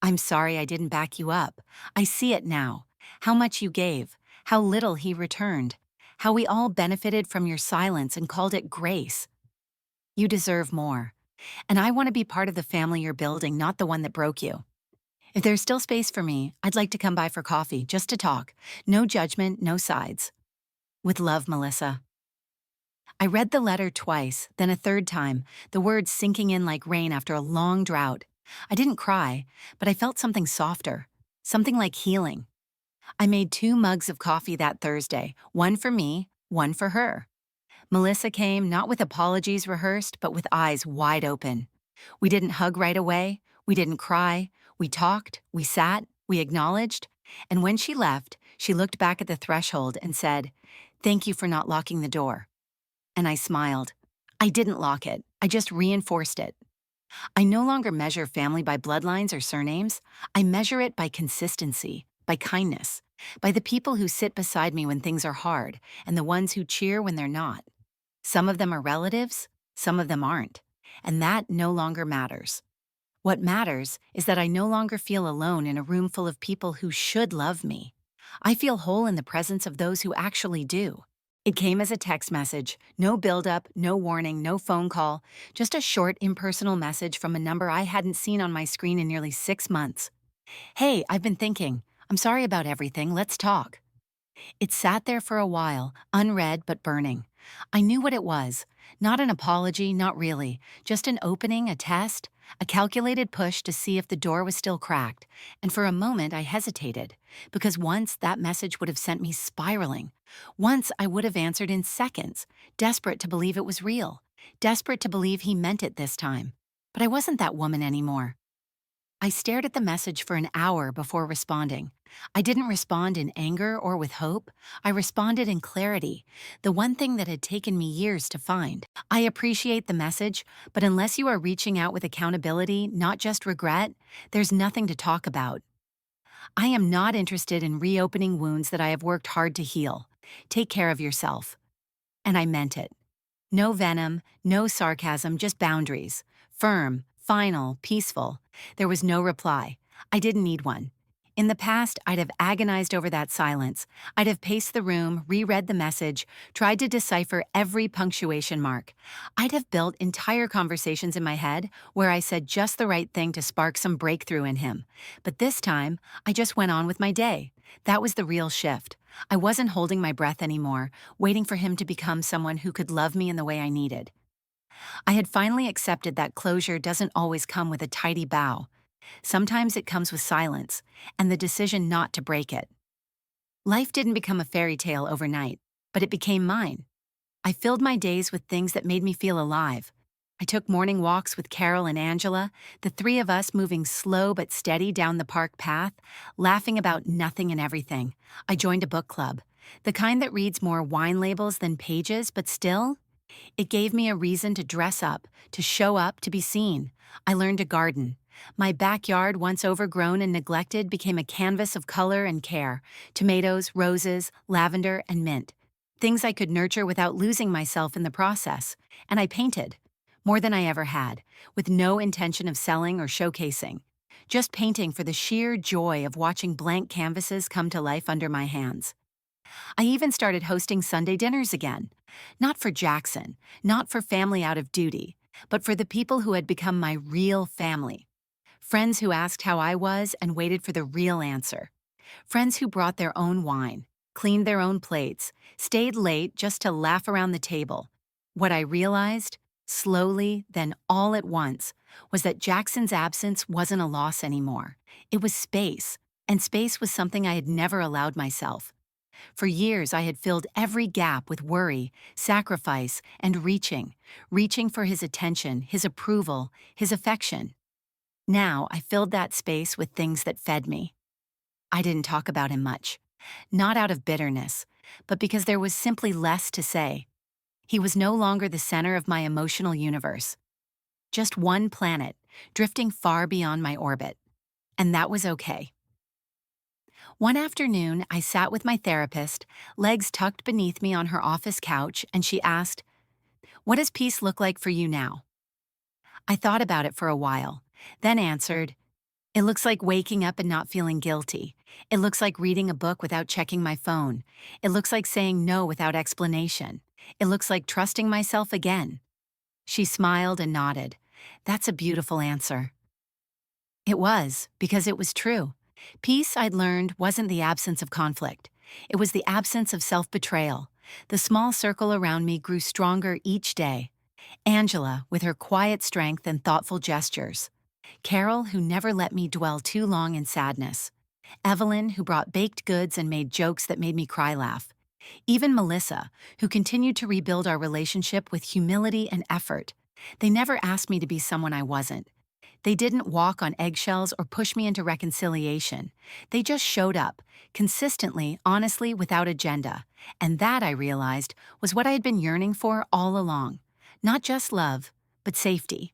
"I'm sorry I didn't back you up. I see it now. How much you gave, how little he returned, how we all benefited from your silence and called it grace. You deserve more. And I want to be part of the family you're building, not the one that broke you. If there's still space for me, I'd like to come by for coffee, just to talk. No judgment, no sides. With love, Melissa." I read the letter twice, then a third time, the words sinking in like rain after a long drought. I didn't cry, but I felt something softer, something like healing. I made 2 mugs of coffee that Thursday, one for me, one for her. Melissa came not with apologies rehearsed, but with eyes wide open. We didn't hug right away, we didn't cry, we talked, we sat, we acknowledged, and when she left, she looked back at the threshold and said, "Thank you for not locking the door." And I smiled. I didn't lock it, I just reinforced it. I no longer measure family by bloodlines or surnames. I measure it by consistency, by kindness, by the people who sit beside me when things are hard, and the ones who cheer when they're not. Some of them are relatives, some of them aren't, and that no longer matters. What matters is that I no longer feel alone in a room full of people who should love me. I feel whole in the presence of those who actually do. It came as a text message, no build-up, no warning, no phone call, just a short, impersonal message from a number I hadn't seen on my screen in nearly 6 months. "Hey, I've been thinking. I'm sorry about everything. Let's talk." It sat there for a while, unread but burning. I knew what it was. Not an apology, not really. Just an opening, a test, a calculated push to see if the door was still cracked. And for a moment I hesitated, because once that message would have sent me spiraling. Once I would have answered in seconds, desperate to believe it was real, desperate to believe he meant it this time. But I wasn't that woman anymore. I stared at the message for an hour before responding. I didn't respond in anger or with hope. I responded in clarity, the one thing that had taken me years to find. "I appreciate the message, but unless you are reaching out with accountability, not just regret, there's nothing to talk about. I am not interested in reopening wounds that I have worked hard to heal. Take care of yourself." And I meant it. No venom, no sarcasm, just boundaries. Firm, final, peaceful. There was no reply. I didn't need one. In the past, I'd have agonized over that silence. I'd have paced the room, reread the message, tried to decipher every punctuation mark. I'd have built entire conversations in my head where I said just the right thing to spark some breakthrough in him. But this time, I just went on with my day. That was the real shift. I wasn't holding my breath anymore, waiting for him to become someone who could love me in the way I needed. I had finally accepted that closure doesn't always come with a tidy bow. Sometimes it comes with silence and the decision not to break it. Life didn't become a fairy tale overnight, but it became mine. I filled my days with things that made me feel alive. I took morning walks with Carol and Angela, the three of us moving slow but steady down the park path, laughing about nothing and everything. I joined a book club, the kind that reads more wine labels than pages, but still, it gave me a reason to dress up, to show up, to be seen. I learned to garden. My backyard, once overgrown and neglected, became a canvas of color and care. Tomatoes, roses, lavender, and mint. Things I could nurture without losing myself in the process. And I painted. More than I ever had, with no intention of selling or showcasing. Just painting for the sheer joy of watching blank canvases come to life under my hands. I even started hosting Sunday dinners again. Not for Jackson, not for family out of duty, but for the people who had become my real family. Friends who asked how I was and waited for the real answer. Friends who brought their own wine, cleaned their own plates, stayed late just to laugh around the table. What I realized, slowly, then all at once, was that Jackson's absence wasn't a loss anymore. It was space, and space was something I had never allowed myself. For years, I had filled every gap with worry, sacrifice, and reaching for his attention, his approval, his affection. Now, I filled that space with things that fed me. I didn't talk about him much, not out of bitterness, but because there was simply less to say. He was no longer the center of my emotional universe. Just one planet, drifting far beyond my orbit. And that was okay. One afternoon, I sat with my therapist, legs tucked beneath me on her office couch, and she asked, "What does peace look like for you now?" I thought about it for a while, then answered, "It looks like waking up and not feeling guilty. It looks like reading a book without checking my phone. It looks like saying no without explanation. It looks like trusting myself again." She smiled and nodded. "That's a beautiful answer." It was, because it was true. Peace, I'd learned, wasn't the absence of conflict. It was the absence of self-betrayal. The small circle around me grew stronger each day. Angela, with her quiet strength and thoughtful gestures. Carol, who never let me dwell too long in sadness. Evelyn, who brought baked goods and made jokes that made me cry laugh. Even Melissa, who continued to rebuild our relationship with humility and effort. They never asked me to be someone I wasn't. They didn't walk on eggshells or push me into reconciliation. They just showed up, consistently, honestly, without agenda. And that, I realized, was what I had been yearning for all along. Not just love, but safety.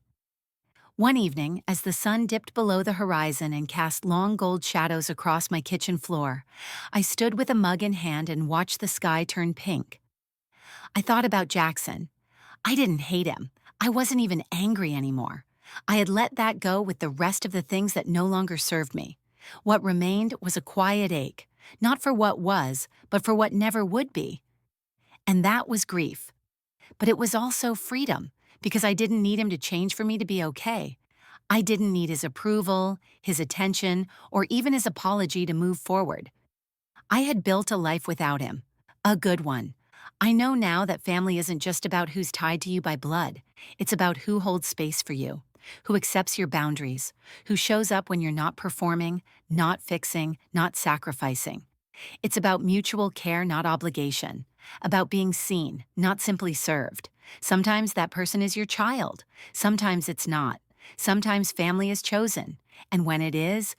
One evening, as the sun dipped below the horizon and cast long gold shadows across my kitchen floor, I stood with a mug in hand and watched the sky turn pink. I thought about Jackson. I didn't hate him. I wasn't even angry anymore. I had let that go with the rest of the things that no longer served me. What remained was a quiet ache, not for what was, but for what never would be. And that was grief. But it was also freedom, because I didn't need him to change for me to be okay. I didn't need his approval, his attention, or even his apology to move forward. I had built a life without him, a good one. I know now that family isn't just about who's tied to you by blood. It's about who holds space for you, who accepts your boundaries, who shows up when you're not performing, not fixing, not sacrificing. It's about mutual care, not obligation. About being seen, not simply served. Sometimes that person is your child. Sometimes it's not. Sometimes family is chosen. And when it is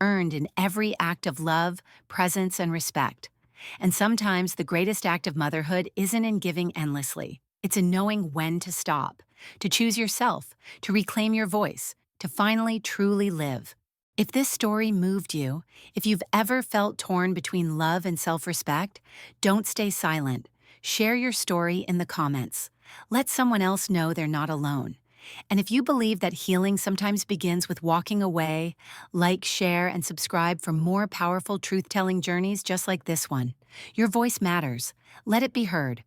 earned in every act of love, presence, and respect. And sometimes the greatest act of motherhood isn't in giving endlessly. It's in knowing when to stop, to choose yourself, to reclaim your voice, to finally truly live. If this story moved you, if you've ever felt torn between love and self-respect, don't stay silent. Share your story in the comments. Let someone else know they're not alone. And if you believe that healing sometimes begins with walking away, like, share, and subscribe for more powerful truth telling journeys just like this one. Your voice matters. Let it be heard.